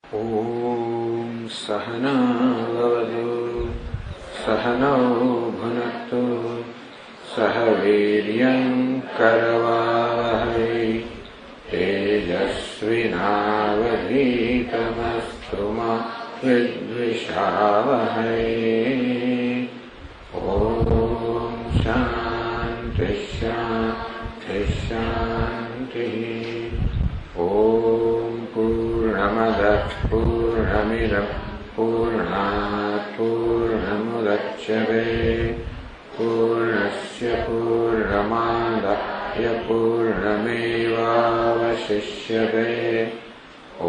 ॐ सहना भवतु सहनौ भुनक्तु सह वीर्यं करवावहै तेजस्विनावधीतमस्तु मा विद्विषावहै। ॐ शान्ति शान्ति शान्तिः। ॐ पूर्णमदः पूर्णमिदं पूर्णात् पूर्णमुदच्यते पूर्णस्य पूर्णमादाय पूर्णमेवावशिष्यते। ॐ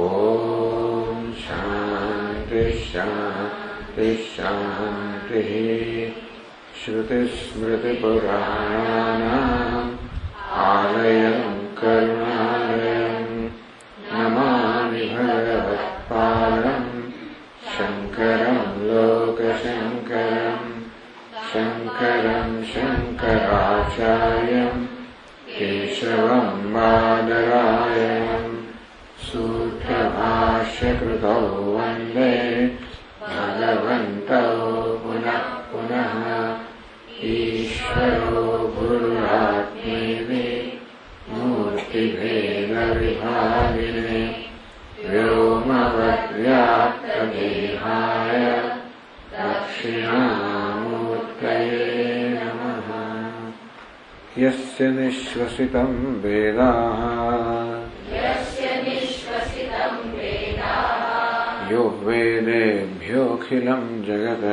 शान्ति शान्ति शान्तिः। श्रुतिस्मृतिपुराणानाम् आलयं करुणालयं नमामि भगवत्पादं शङ्करं लोकशङ्करं शङ्करं शङ्कराचार्यं केशवं बादरायणं सूत्रभाष्यकृतौ वन्दे भगवन्तौ पुनः पुनः। ईश्वरो गुरुरात्मेति मूर्तिभेदविभागिने व्योमवद्व्याप्तदेहाय दक्षिणामूर्तये नमः। यस्य निःश्वसितं वेदाः यो वेदेभ्योऽखिलं जगत्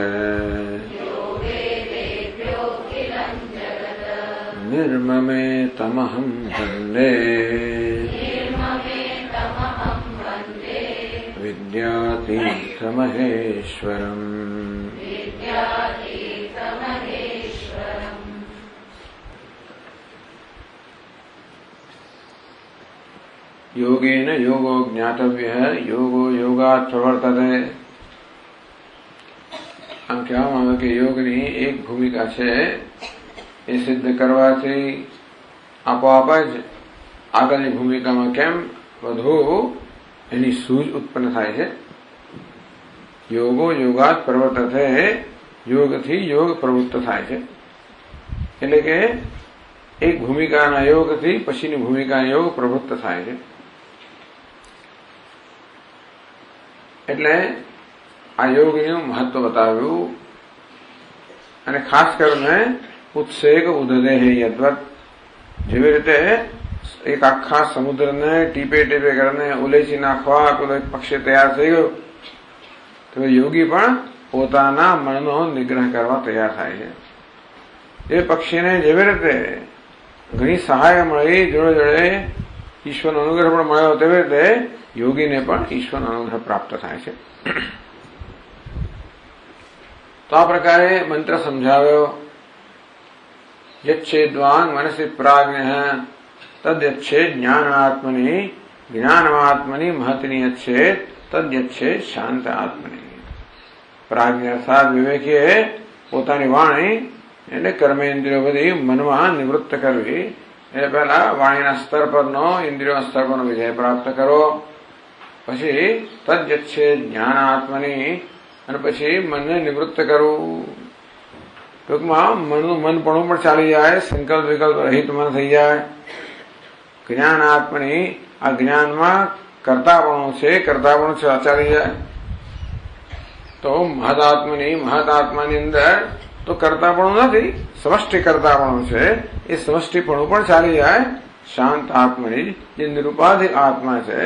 निर्ममे तमहं वन्दे विद्यातीतमहेश्वरम्। योगेन योगो ज्ञातव्यः योगो योगात् प्रवर्तते। આમ કહેવામાં આવે કે યોગની એક ભૂમિકા છે એ સિદ્ધ કરવાથી આપોઆપ જ આગળની ભૂમિકામાં કેમ વધુ એની સૂઝ ઉત્પન્ન થાય છે। યોગો યોગાત પ્રવર્તતે યોગથી યોગ પ્રવૃત્ત થાય છે એટલે કે એક ભૂમિકાના યોગથી પછીની ભૂમિકાના યોગ પ્રવૃત્ત થાય છે। એટલે આ યોગનું મહત્વ બતાવ્યું અને ખાસ કરીને ઉત્સેક ઉદદે યદ્વત જેવી રીતે એક આખા સમુદ્રને ટીપે ટીપે કરીને ઉલેચી નાખવા પેલો એક પક્ષી તૈયાર થઈ ગયો તો યોગી પણ પોતાના મનનો નિગ્રહ કરવા તૈયાર થાય છે। એ પક્ષીને જેવી રીતે ઘણી સહાય મળી જોડે જોડે ઈશ્વરનો અનુગ્રહ પણ મળ્યો તેવી રીતે યોગીને પણ ઈશ્વરનો અનુગ્રહ પ્રાપ્ત થાય છે। તો આ પ્રકારે મંત્ર સમજાવ્યો। યચ્છેદ્વાંગ મનસી પ્રાજ્ઞ તદ્યચ્છેદ જ્ઞાનાત્મની જ્ઞાનમાત્મની મહત્ની યચ્છેદ તદ્યચ્છેદ શાંત આત્મની। પ્રાજ્ઞ અર્થાત વિવેકીએ પોતાની વાણી એટલે કર્મેન્દ્રિયો બધી મનમાં નિવૃત્ત કરવી એટલે પહેલા વાણીના સ્તર પરનો ઇન્દ્રિયોના સ્તર પરનો વિજય પ્રાપ્ત કરવો, પછી તદ્યચ્છેદ જ્ઞાનાત્મની અને પછી મનને નિવૃત્ત કરવું। ટૂંકમાં મનનું મનપણું પણ ચાલી જાય, સંકલ્પ વિકલ્પ રહિત મન થઈ જાય। જ્ઞાન આત્મની આ જ્ઞાનમાં કર્તાપણું છે, કર્તાપણું ચાલી જાય। તો મહદાત્માની અંદર તો કર્તાપણું નથી, સમષ્ટિ કર્તાપણું છે, એ સમષ્ટિપણું પણ ચાલી જાય। શાંત આત્મની જે નિરુપાધિક આત્મા છે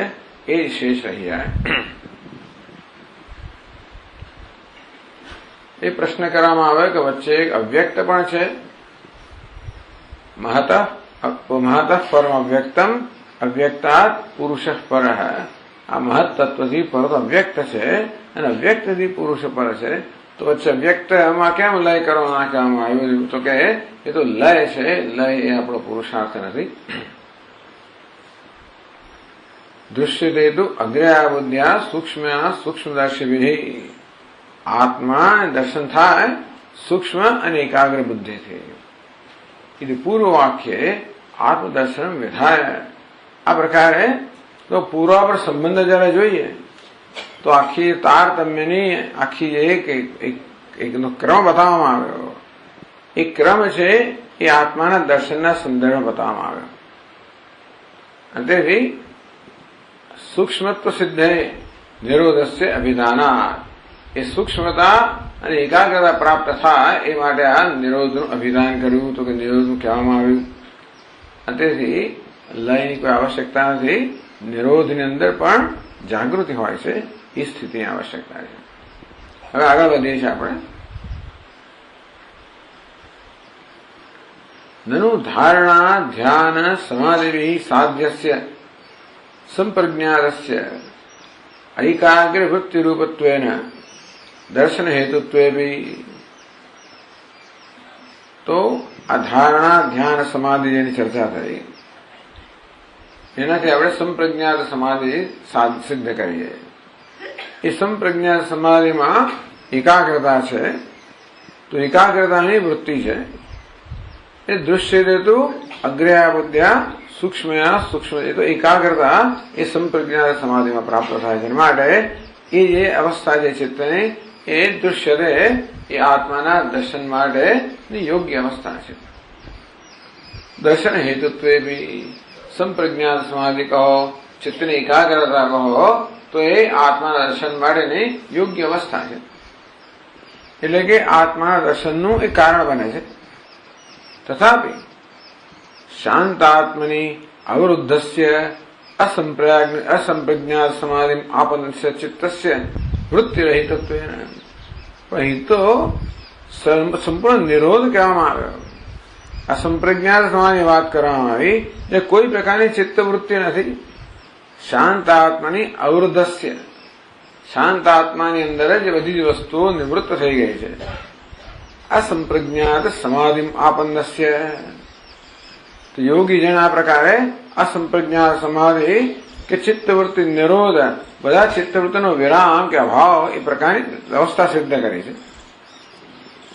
એ શેષ રહી જાય। એ પ્રશ્ન કરવામાં આવે કે વચ્ચે એક અવ્યક્ત પણ છે, મહતઃ પરમ અવ્યક્તમ અવ્યક્તાત પુરુષ પર। આ મહત તત્વથી પર તો અવ્યક્ત છે અને અવ્યક્તથી પુરુષ પર છે। તો વચ્ચે અવ્યક્ત એમાં કેમ લય કરવા નાખવામાં આવ્યું? તો કે એ તો લય છે, લય એ આપણો પુરુષાર્થ નથી। દૃશ્યતે તો અગ્રયા બુદ્ધ્યા સૂક્ષ્મદર્શિભિ। આત્મા દર્શન થાય સૂક્ષ્મ અને એકાગ્ર બુદ્ધિથી। ಇದು ಪೂರ್ವವಾಕ್ಯ આત્મદર્શન વિધાય। આ પ્રકારે તો પૂર્વાપર સંબંધ જયારે જોઈએ તો આખી તારતમ્યની આખી એકનો ક્રમ બતાવવામાં આવ્યો. એ ક્રમ છે એ આત્માના દર્શનના સંદર્ભમાં બતાવવામાં આવ્યો. અને તેથી સૂક્ષ્મત્વ સિદ્ધે નિરોધસ્ય અભિધાનાત, એ સૂક્ષ્મતા અને એકાગ્રતા પ્રાપ્ત થાય એ માટે આ નિરોધનું અભિધાન કર્યું. તો કે નિરોધનું કહેવામાં આવ્યું. અને તેથી લયની કોઈ આવશ્યકતા નથી. નિરોધની અંદર પણ જાગૃતિ હોય છે, એ સ્થિતિની આવશ્યકતા છે. હવે આગળ વધીએ છીએ આપણે. નનુ ધારણા ધ્યાન સમાધિ સાધ્યસ્ય સંપ્રજ્ઞાતસ્ય એકાગ્ર વૃત્તિ રૂપત્વેન દર્શન હેતુત્વે ભી. તો આ ધારણા ધ્યાન સમાધિ જેની ચર્ચા થઈ એનાથી આપણે સંપ્રજ્ઞાત સમાધિ સિદ્ધ કરીએ. એ સંપ્રજ્ઞાત સમાધિમાં એકાગ્રતા છે. તો એકાગ્રતાની વૃત્તિ છે એ દૃશ્ય હેતુ અગ્રયા બુદ્ધ્યા સૂક્ષ્મયા સૂક્ષ્મ. એ તો એકાગ્રતા એ સંપ્રજ્ઞાત સમાધિમાં પ્રાપ્ત થાય છે. માટે એ જે અવસ્થા જે ચિત્તની એ દૃશ્ય એ આત્માના દર્શન માટેની યોગ્ય અવસ્થા છે. દર્શન હેતુત્વે બી સંપ્રજ્ઞાત સમાધિ કહો, ચિત્તની એકાગ્રતા કહો, તો એ આત્માના દર્શન માટેની યોગ્ય અવસ્થા છે. એટલે કે આત્માના દર્શનનું એક કારણ બને છે. તથાપિ શાંતાત્મની અવરુદ્ધસ્ય અસંપ્રજ્ઞાત સમાધિ આપન્નસ્ય ચિત્તસ્ય વૃત્તિરહિતત્વેન. પણ અહીં તો સંપૂર્ણ નિરોધ કહેવામાં આવ્યો. આ સંપ્રજ્ઞાત સમાધિની વાત કરવામાં આવી જે કોઈ પ્રકારની ચિત્તવૃત્તિ નથી. શાંત આત્માની અવરુદ્ધસ્ય, શાંત આત્માની અંદર જ બધી જ વસ્તુઓ નિવૃત્ત થઈ ગઈ છે. અસંપ્રજ્ઞાત સમાધિ આપન્નસ્ય. તો યોગી જણ આ પ્રકારે અસંપ્રજ્ઞાત સમાધિ કે ચિત્તવૃત્તિ નિરોધ, બધા ચિત્તવૃત્તિનો વિરામ કે અભાવ એ પ્રકારની વ્યવસ્થા સિદ્ધ કરી છે.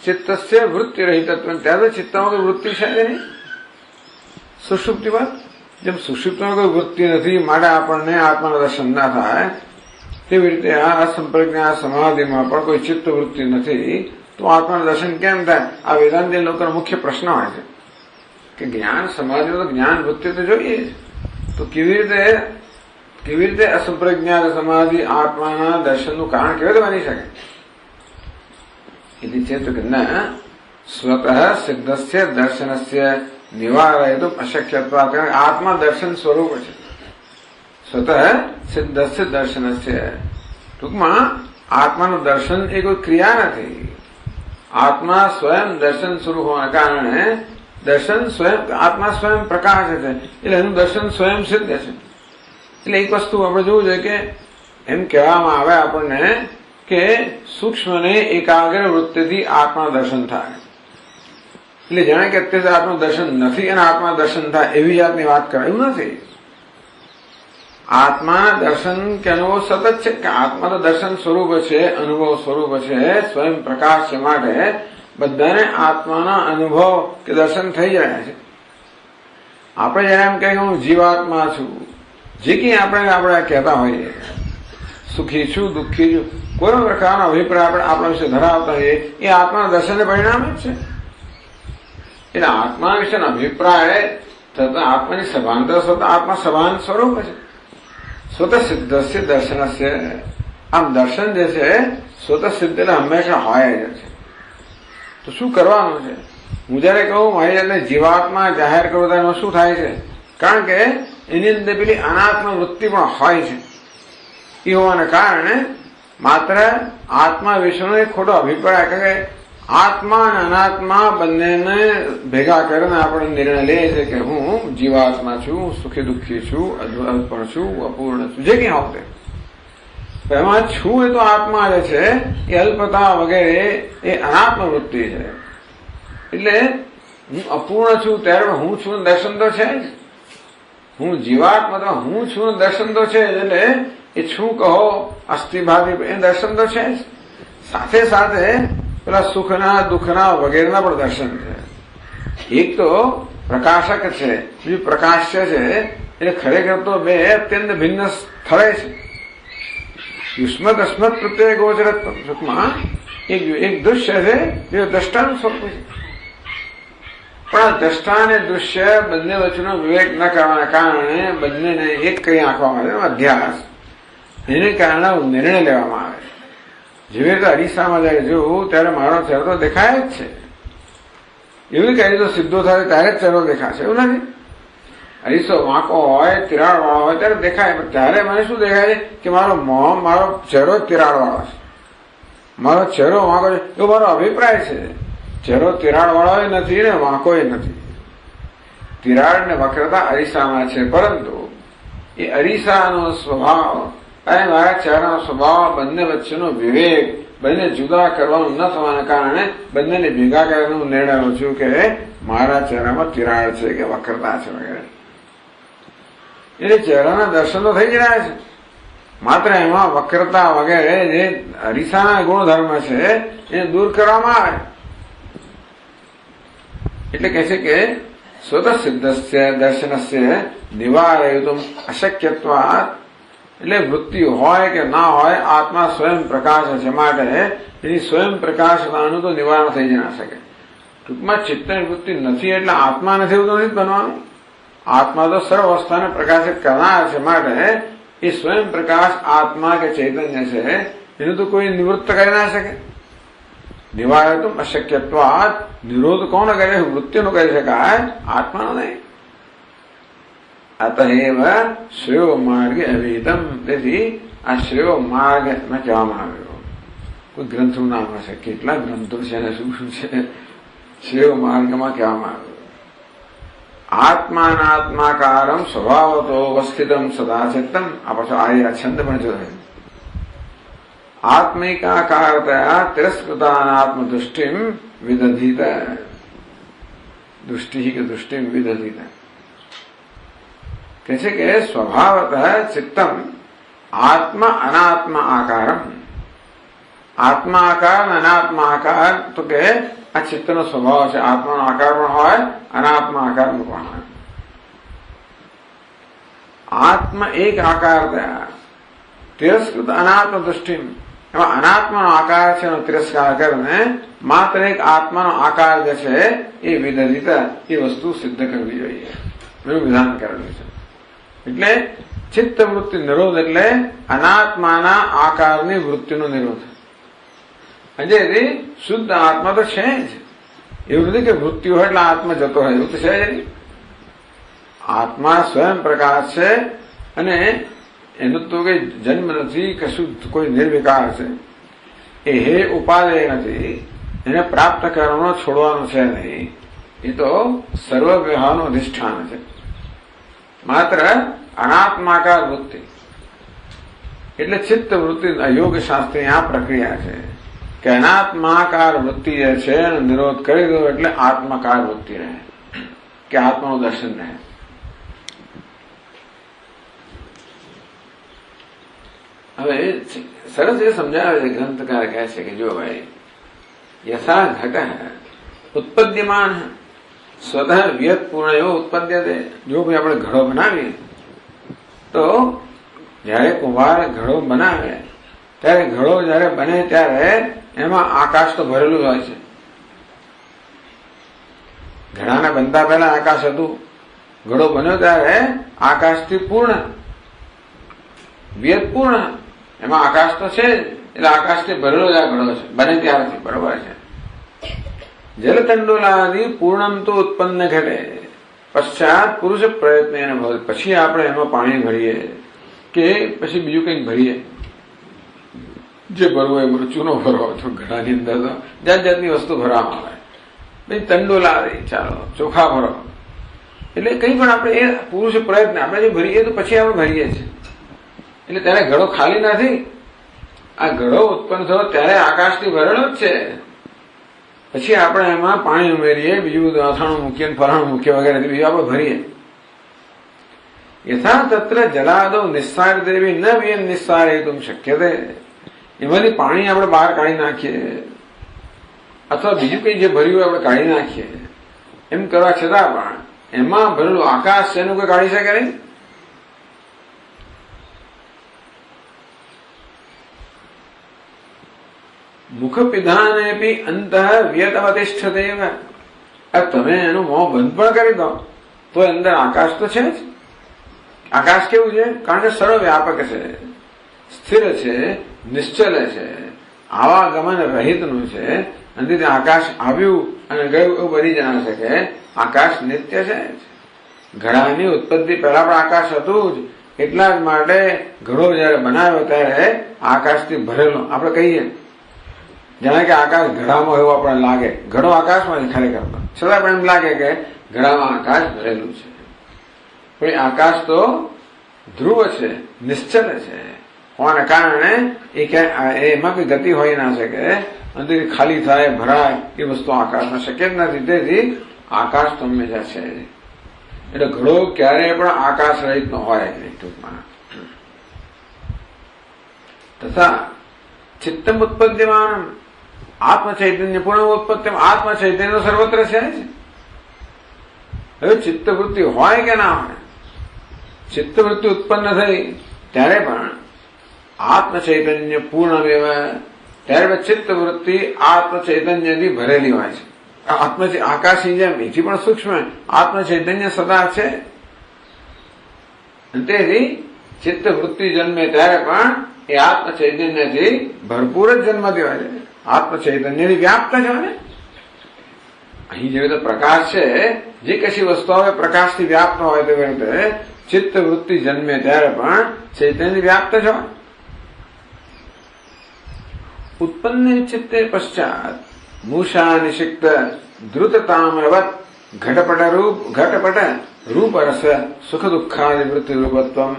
ચિત્તસ્ય વૃત્તિ રહિતત્વ. ત્યાં તો ચિત્તમાં કોઈ વૃત્તિ છે જ નહીં. સુષુપ્તિમાં જેમ સુષુપ્તિમાં કોઈ વૃત્તિ નથી માટે આપણને આત્માનું દર્શન ના થાય, તેવી રીતે આ અસંપ્રજ્ઞાત સમાધિમાં પણ કોઈ ચિત્તવૃત્તિ નથી, તો આત્માનું દર્શન કેમ થાય? આ વેદાંતિ લોકોનો મુખ્ય પ્રશ્ન હોય છે કે જ્ઞાન સમાધિમાં તો જ્ઞાન વૃત્તિ તો જોઈએ, તો કેવી રીતે અસંપ્રજ્ઞાત સમાધિ આત્માના દર્શનનું કારણ કેવી રીતે બની શકે? એટલે છે તો કે ન સ્વતઃ સિદ્ધસ્ય દર્શનસ્ય નિવારયિતુમ અશક્યત્વાત. આત્મા દર્શન સ્વરૂપ છે. સ્વતઃ સિદ્ધસ્ય દર્શનસ્ય, ટૂંકમાં આત્માનું દર્શન એ કોઈ ક્રિયા નથી. આત્મા સ્વયં દર્શન સ્વરૂપ હોવાના કારણે દર્શન સ્વયં, આત્મા સ્વયં પ્રકાશ છે, એટલે એનું દર્શન સ્વયં સિદ્ધ છે. એટલે એક વસ્તુ આપણે જોવું જોઈએ કે એમ કહેવામાં આવે આપણને કે સૂક્ષ્મને એકાગ્ર વૃત્તિથી આત્મા દર્શન થાય. એટલે જાણે કે અત્યારે આત્મા દર્શન નથી અને આત્મા દર્શન થાય એવી જાતની વાત કરે એવું નથી. આત્મા દર્શન કે અનુભવ સતત છે કે આત્મા તો દર્શન સ્વરૂપ છે, અનુભવ સ્વરૂપ છે, સ્વયં પ્રકાશ છે. માટે બધાને આત્માના અનુભવ કે દર્શન થઈ જાય છે. આપણે જયારે એમ કહીએ હું જીવાત્મા છું, જે કંઈ આપણે કહેતા હોઈએ, સુખી છું, દુઃખી છું, કોઈ પ્રકારનો અભિપ્રાય આપણે આપણા વિશે ધરાવતા હોઈએ, એ આત્માના દર્શનને પરિણામે જ છે. એટલે આત્મા વિશેનો અભિપ્રાય થતા આત્માની સભાનતા થતા આત્મા સભાન સ્વરૂપ છે. સ્વતઃ સિદ્ધસ્ય દર્શનસ્ય. આમ દર્શન જે છે સ્વતઃ સિદ્ધ એટલે હંમેશા હોય જ છે. તો શું કરવાનું છે? હું જયારે કહું મારી જાતને જીવાત્મા જાહેર કરું તો એમાં શું થાય છે? કારણ કે એની અંદર પેલી અનાત્મ વૃત્તિ પણ હોય છે. એ હોવાને કારણે માત્ર આત્મા વિશેનો એક ખોટો અભિપ્રાય, કે આત્મા અને અનાત્મા બંનેને ભેગા કરીને આપણે નિર્ણય લઈએ છીએ કે હું જીવાત્મા છું, સુખી દુઃખી છું, અદ્વૈત પણ છું, અપૂર્ણ છું, જે કંઈ હોતે એમાં છું. એ તો આત્મા જે છે એ અલ્પતા વગેરે એ અનાત્મ વૃત્તિ છે. એટલે હું અપૂર્ણ છું ત્યારે હું છું દર્શન તો છે જ. હું જીવાત્મા તો હું છું દર્શન તો છે. એટલે એ છું કહો અસ્થિભાવી એ દર્શન તો છે જ. સાથે સાથે પેલા સુખના દુઃખના વગેરેના પણ દર્શન છે. એક તો પ્રકાશક છે, બીજું પ્રકાશ્ય છે. એટલે ખરેખર તો બે અત્યંત ભિન્ન સ્થળે છે. યુષ્મત અસ્મત પ્રત્યે ગોચરત્વ. ટૂંકમાં એક દૃશ્ય છે જે દ્રષ્ટાનું સ્વરૂપ છે, પણ આ દ્રષ્ટા અને દૃશ્ય બંને વચ્ચેનો વિવેક ન કરવાના કારણે બંનેને એક કરી નાખવામાં આવે અધ્યાસ. એને કારણે નિર્ણય લેવામાં આવે. જેવી રીતે અરીસામાં જયારે જોવું ત્યારે મારો ચહેરો તો દેખાય જ છે, એવી કઈ તો સીધો થાય ત્યારે જ ચહેરો દેખાશે એવું નથી. અરીસો વાંકો હોય, તિરાડ વાળો હોય ત્યારે દેખાય, પણ ત્યારે મને શું દેખાય છે કે મારો ચહેરો તિરાડ વાળો છે, મારો ચહેરો વાંકો છે, એવો મારો અભિપ્રાય છે. ચહેરો તિરાડ વાળો નથી ને વાંકો નથી. તિરાડ ને વક્રતા અરીસામાં છે, પરંતુ એ અરીસાનો સ્વભાવ અને મારા ચહેરાનો સ્વભાવ બંને વચ્ચેનો વિવેક, બંને જુદા કરવાનું ન થવાના કારણે બંનેને ભેગા કરવાનો નિર્ણય લઉં છું કે મારા ચહેરામાં તિરાડ છે કે વક્રતા છે વગેરે. એટલે ચહેરાના દર્શન તો થઈ જ રહ્યા છે, માત્ર એમાં વક્રતા વગેરે જે અરીસાના ગુણધર્મ છે એને દૂર કરવામાં આવે. એટલે કહે છે કે સ્વતઃ સિદ્ધસ્ય દર્શનસ્ય નિવારયિતુમ અશક્યત્વાત. એટલે વૃત્તિ હોય કે ના હોય, આત્મા સ્વયં પ્રકાશ છે માટે એની સ્વયં પ્રકાશતાનું તો નિવારણ થઈ જ ના શકે. ટૂંકમાં ચિત્તની વૃત્તિ નથી એટલે આત્મા નથી એવું તો નથી બનવાનું. આત્મા તો સર્વ અવસ્થાને પ્રકાશિત કરનાર છે માટે એ સ્વયં પ્રકાશ આત્મા કે ચૈતન્ય છે એનું તો કોઈ નિવૃત્ત કરી ના શકે. નિવારયતુમ અશક્યત્વાત. નિરોધ કોણ કરે? વૃત્તિનો કરી શકાય, આત્માનો નહીં. અતએવ શ્રેયો માર્ગ અવિહિતમ. તેથી આ શ્રેયો માર્ગ મેં કહેવામાં આવ્યો. કોઈ ગ્રંથનું નામ હશે, કેટલા ગ્રંથો છે અને શું શું છે. શ્રેયો માર્ગમાં કહેવામાં આવ્યો આત્માનાત્માકારમ સ્વભાવતો અવસ્થિતમ સદાચિત્તમ. આ પાછો આ છંદ પણ જોયો. આત્મિકાકારતયા તિરસ્કૃતાનાત્મદૃષ્ટિમ વિદધીત. દૃષ્ટિ કે દૃષ્ટિમ વિદધીત કહે છે કે સ્વભાવત ચિત્તમ આત્મા અનાત્મા આકારમ. આત્મા આકાર અને અનાત્મા આકાર તો કે આ ચિત્તનો સ્વભાવ છે. આત્માનો આકાર પણ હોય, અનાત્મા આકાર પણ હોય. આત્મા એક આકાર થયા તિરસ્કૃત અનાત્મ દૃષ્ટિ. એમાં અનાત્માનો આકાર છે એનો તિરસ્કાર કરીને માત્ર એક આત્માનો આકાર જે છે એ વિદધિત એ વસ્તુ સિદ્ધ કરવી જોઈએ, એનું વિધાન કરેલું છે. એટલે ચિત્ત વૃત્તિ નિરોધ એટલે અનાત્માના આકારની વૃત્તિનો નિરોધ. હજી શુદ્ધ આત્મા તો છે જ. એવું નથી કે વૃત્તિ હોય એટલે આત્મા જતો હોય, એવું તો છે જ નહીં. આત્મા સ્વયં પ્રકાશ છે અને એનું તો કઈ જન્મ નથી, કશું કોઈ નિર્વિકાર છે. એ હે ઉપાદેય નથી, એને પ્રાપ્ત કરવાનો છોડવાનો છે નહીં. એ તો સર્વ વ્યવહારનું અધિષ્ઠાન છે. માત્ર અનાત્માકાર વૃત્તિ એટલે ચિત્ત વૃત્તિ. યોગ શાસ્ત્રની આ પ્રક્રિયા છે કે અનાત્માકાર વૃત્તિ જે છે એનો નિરોધ કરી દો એટલે આત્માકાર વૃત્તિ રહે કે આત્માનું દર્શન રહે. હવે સરસ એ સમજાવે છે, ગ્રંથકાર કહે છે કે જો ભાઈ યથા ઘટ ઉત્પદ્યમાન સ્વતઃ વ્યત પૂર્ણ એવો ઉત્પદ્યતે. જો ભાઈ આપણે ઘડો બનાવીએ તો જયારે કુંભાર ઘડો બનાવે ત્યારે ઘડો જયારે બને ત્યારે એમાં આકાશ તો ભરેલું હોય છે. ઘડાને બનતા પહેલા આકાશ હતું, ઘડો બન્યો ત્યારે આકાશથી પૂર્ણ વ્યત પૂર્ણ. એમાં આકાશ તો છે એટલે આકાશથી ભરેલો જ આ ઘડો છે બને ત્યારથી. બરોબર છે. જલતંડુલાદી પૂર્ણમ તો ઉત્પન્ન ઘટે પશ્ચાત પુરુષ પ્રયત્ન એને ભરે. પછી આપણે એમાં પાણી ભરીએ કે પછી બીજું કંઈક ભરીએ, જે ભરવું એ બધું ચૂનો ભરવો તો ઘડાની અંદર તો જાત જાતની વસ્તુ ભરવામાં આવે. પછી તંડુલાદી ચાલો ચોખા ભરો એટલે કંઈ પણ આપણે એ પુરુષ પ્રયત્ન આપણે જે ભરીએ તો પછી આપણે ભરીએ છીએ. એટલે ત્યારે ઘડો ખાલી નથી. આ ઘડો ઉત્પન્ન થયો ત્યારે આકાશથી ભરેલો જ છે. પછી આપણે એમાં પાણી ઉમેરીએ, બીજું બધું અથાણું મૂકીએ, ફરાણું મૂકીએ વગેરે બીજું આપણે ભરીએ. યથા તત્ર જલાદો નિસ્સાર દેવી ન વિયન નિસ્સારયિતુમ શક્યતે. એમાંથી પાણી આપણે બહાર કાઢી નાખીએ અથવા બીજું કંઈ જે ભર્યું આપણે કાઢી નાખીએ, એમ કરવા છતાં પણ એમાં ભરેલું આકાશ છે એનું કોઈ કાઢી શકે નહીં. મુખ પિધાને બી અંતઃ વ્યત અવતિષ્ઠતેવ. તમે એનું મોં બંધ પણ કરી દો તો અંદર આકાશ તો છે જ. આકાશ કેવું છે? કારણ કે સર્વવ્યાપક છે, સ્થિર છે, નિશ્ચલ છે, આવાગમન રહિતનું છે. અને તેથી આકાશ આવ્યું અને ગયું એવું બની જણાશે કે આકાશ નિત્ય છે. ઘડાની ઉત્પત્તિ પહેલા પણ આકાશ હતું જ. એટલા જ માટે ઘડો જયારે બનાવ્યો ત્યારે આકાશથી ભરેલો આપણે કહીએ, જાણે કે આકાશ ઘડામાં એવું આપણને લાગે. ઘડો આકાશમાં ખરેખર છતાં પણ એમ લાગે કે ઘડામાં આકાશ ભરેલું છે. પણ આકાશ તો ધ્રુવ છે, નિશ્ચલ છે. હોવાને કારણે એમાં કઈ ગતિ હોઈ ના શકે, અંદરથી ખાલી થાય, ભરાય એ વસ્તુ આકાશમાં શક્ય જ નથી. તેથી આકાશ તો હંમેશા છે. એટલે ઘડો ક્યારેય પણ આકાશ રહિત ન હોય ટૂંકમાં. તથા ચિત્તમ ઉત્પદ્યમાન આત્મ ચૈતન્ય પૂર્ણ ઉત્પત્તિ. આત્મ ચૈતન્ય તો સર્વત્ર છે જ. હવે ચિત્તવૃત્તિ હોય કે ના હોય, ચિત્તવૃત્તિ ઉત્પન્ન થઈ ત્યારે પણ આત્મ ચૈતન્ય પૂર્ણ ત્યારે ચિત્તવૃત્તિ આત્મ ચૈતન્યથી ભરેલી હોય છે. આકાશની જેમ એથી પણ સૂક્ષ્મ આત્મ ચૈતન્ય સદા છે. તેથી ચિત્તવૃત્તિ જન્મે ત્યારે પણ એ આત્મ ચૈતન્યથી ભરપૂર જ જન્મતી હોય છે. આત્મ ચૈતન્યથી વ્યાપ્ત જ હોય ને. અહીં જેવી રીતે પ્રકાશ છે, જે કશી વસ્તુઓ પ્રકાશથી વ્યાપ્ત હોય તેવી રીતે ચિત્તવૃત્તિ જન્મે ત્યારે પણ ચૈતન્ય વ્યાપ્ત જ હોય. ઉત્પન્ન ચિત્તે પશ્ચાત મૂષા નિષિક્ત ધૃત તામ્રવત ઘટપટ રૂપ રસ સુખ દુઃખાદિ વૃત્તિ રૂપત્વમ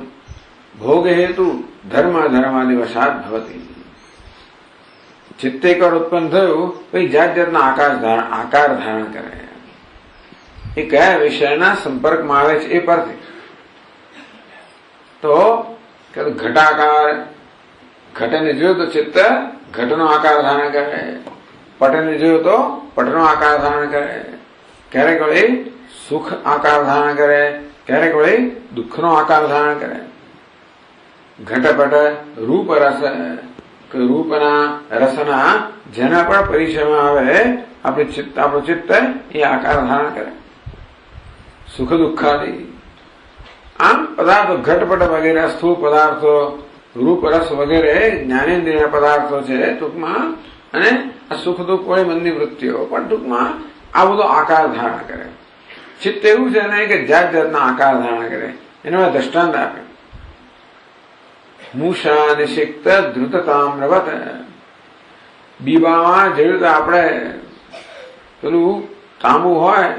ભોગ હેતુ ધર્મ ધર્માદિવશાત ભવતી. ચિત્તે કર ઉત્પન્ન થયું પછી જાત જાતના આકાર ધારણ કરે. એ કયા વિષયના સંપર્કમાં આવે છે એ પરથી. તો ઘટાકાર, ઘટને જોયું તો ચિત્ત ઘટનો આકાર ધારણ કરે, પટને જોયું તો પટનો આકાર ધારણ કરે, ક્યારેક વળી સુખ આકાર ધારણ કરે, ક્યારેક વળી દુઃખનો આકાર ધારણ કરે. ઘટપટ રૂપ રસ, રૂપના રસના જેના પણ પરિચયમાં આવે આપણું ચિત્ત એ આકાર ધારણ કરે. સુખ દુઃખાદિ આમ પદાર્થો ઘટપટ વગેરે સ્થૂળ પદાર્થો, રૂપ રસ વગેરે જ્ઞાનેન્દ્રિય પદાર્થો છે ટૂંકમાં. અને આ સુખ દુઃખ વળી મનની વૃત્તિઓ પણ ટૂંકમાં આ બધો આકાર ધારણ કરે. ચિત્ત એવું છે ને કે જાત જાતના આકાર ધારણ કરે. એનો દ્રષ્ટાંત આપે. મૂષા નિષિક્ત ધૃત તામ્રવત. બીબામાં જેવી રીતે આપણે પેલું તાંબુ હોય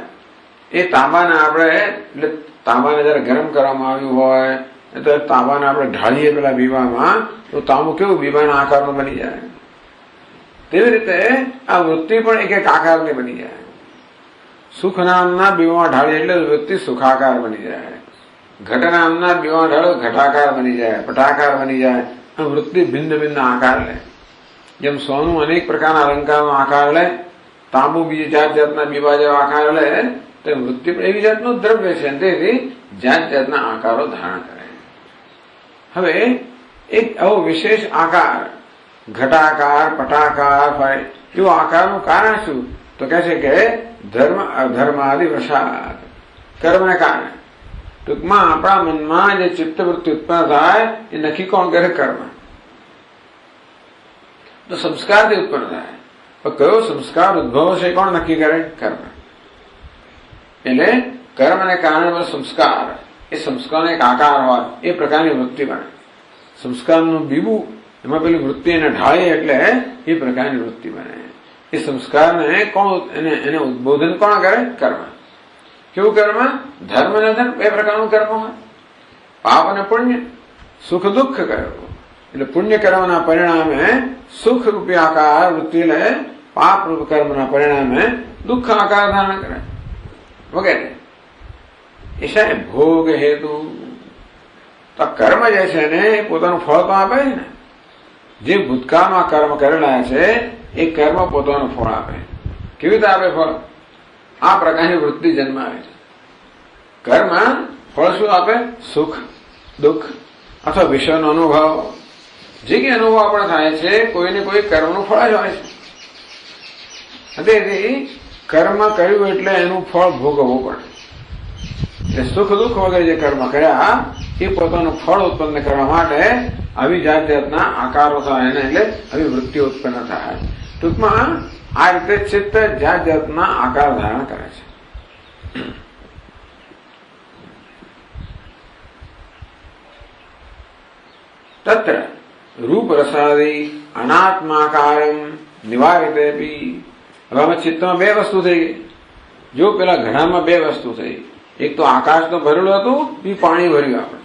એ તાંબાને આપણે એટલે તાંબાને જયારે ગરમ કરવામાં આવ્યું હોય તો તાંબાને આપણે ઢાળીએ પેલા બીબામાં તો તાંબુ કેવું બીબાના આકારનું બની જાય. તેવી રીતે આ વૃત્તિ પણ એક એક આકારની બની જાય. સુખ નામના બીવામાં ઢાળીએ એટલે વૃત્તિ સુખાકાર બની જાય. ઘટ નામના બીવામાં ઢાળો ઘટાકાર બની જાય, પટાકાર બની જાય. વૃત્તિ ભિન્ન ભિન્ન આકાર લે. જેમ સોનું અનેક પ્રકારના અલંકારનો આકાર લે, તાંબુ બીજી જાત જાતના બીબા જેવા આકાર લે, તો વૃત્તિ પણ એવી જાતનું દ્રવ્ય છે. તેથી જાત જાતના આકારો ધારણ કરે. હવે એક આવો વિશેષ આકાર ઘટાકાર, પટાકાર હોય એવો આકારનું કારણ શું? તો કહે છે કે ધર્મ અધર્માદિ વશાત, કર્મને કારણે. ટૂંકમાં આપણા મનમાં જે ચિત્તવૃત્તિ ઉત્પન્ન થાય એ નક્કી કોણ કરે? કર્મ. તો સંસ્કારથી ઉત્પન્ન થાય. તો કયો સંસ્કાર ઉદ્ભવ છે કોણ નક્કી કરે? કર્મ. એટલે કર્મને કારણે સંસ્કાર, એ સંસ્કારનો એક આકાર હોય એ પ્રકારની વૃત્તિ બને. સંસ્કારનું બીબું એમાં પેલી વૃત્તિ એને ઢાળે એટલે એ પ્રકારની વૃત્તિ બને. એ સંસ્કારને કોણ એને ઉદ્બોધન કોણ કરે? કર્મ. કેવું કર્મ? ધર્મ અને ધર્મ બે પ્રકારનું કર્મ હોય. પાપ અને પુણ્ય, સુખ દુઃખ કર્મ. એટલે પુણ્ય કર્મના પરિણામે સુખ રૂપી આકાર વૃત્તિ લે, પાપ રૂપ કર્મના પરિણામે દુઃખ આકાર ધારણ કરે વગેરે. એ છે ભોગ હેતુ. તો કર્મ જે છે ને એ પોતાનું ફળ તો આપે છે ને. જે ભૂતકાળમાં કર્મ કરેલા છે એ કર્મ પોતાનું ફળ આપે. કેવી રીતે આપે ફળ? આ પ્રકારની વૃત્તિ જન્માવે છે. કર્મ ફળ શું આપે? સુખ દુઃખ અથવા વિષયનો અનુભવ. જે કે અનુભવ આપણે થાય છે કોઈને કોઈ કર્મનું ફળ જ હોય છે. તેથી કર્મ કર્યું એટલે એનું ફળ ભોગવવું પડે. સુખ દુઃખ વગેરે જે કર્મ કર્યા એ પોતાનું ફળ ઉત્પન્ન કરવા માટે આવી જાત જાતના આકારો થાય એને એટલે આવી વૃત્તિઓ ઉત્પન્ન થાય. ટૂંકમાં આ રીતે ચિત્ત જાત જાતના આકાર ધારણ કરે છે. તત્ર રૂપ રસાદી અનાત્માકારમ નિવારિતેપી. હવે આમાં ચિત્તમાં બે વસ્તુ થઈ ગઈ. જો પેલા ઘડામાં બે વસ્તુ થઈ, એક તો આકાશ તો ભરેલું હતું, બી પાણી ભર્યું આપણે.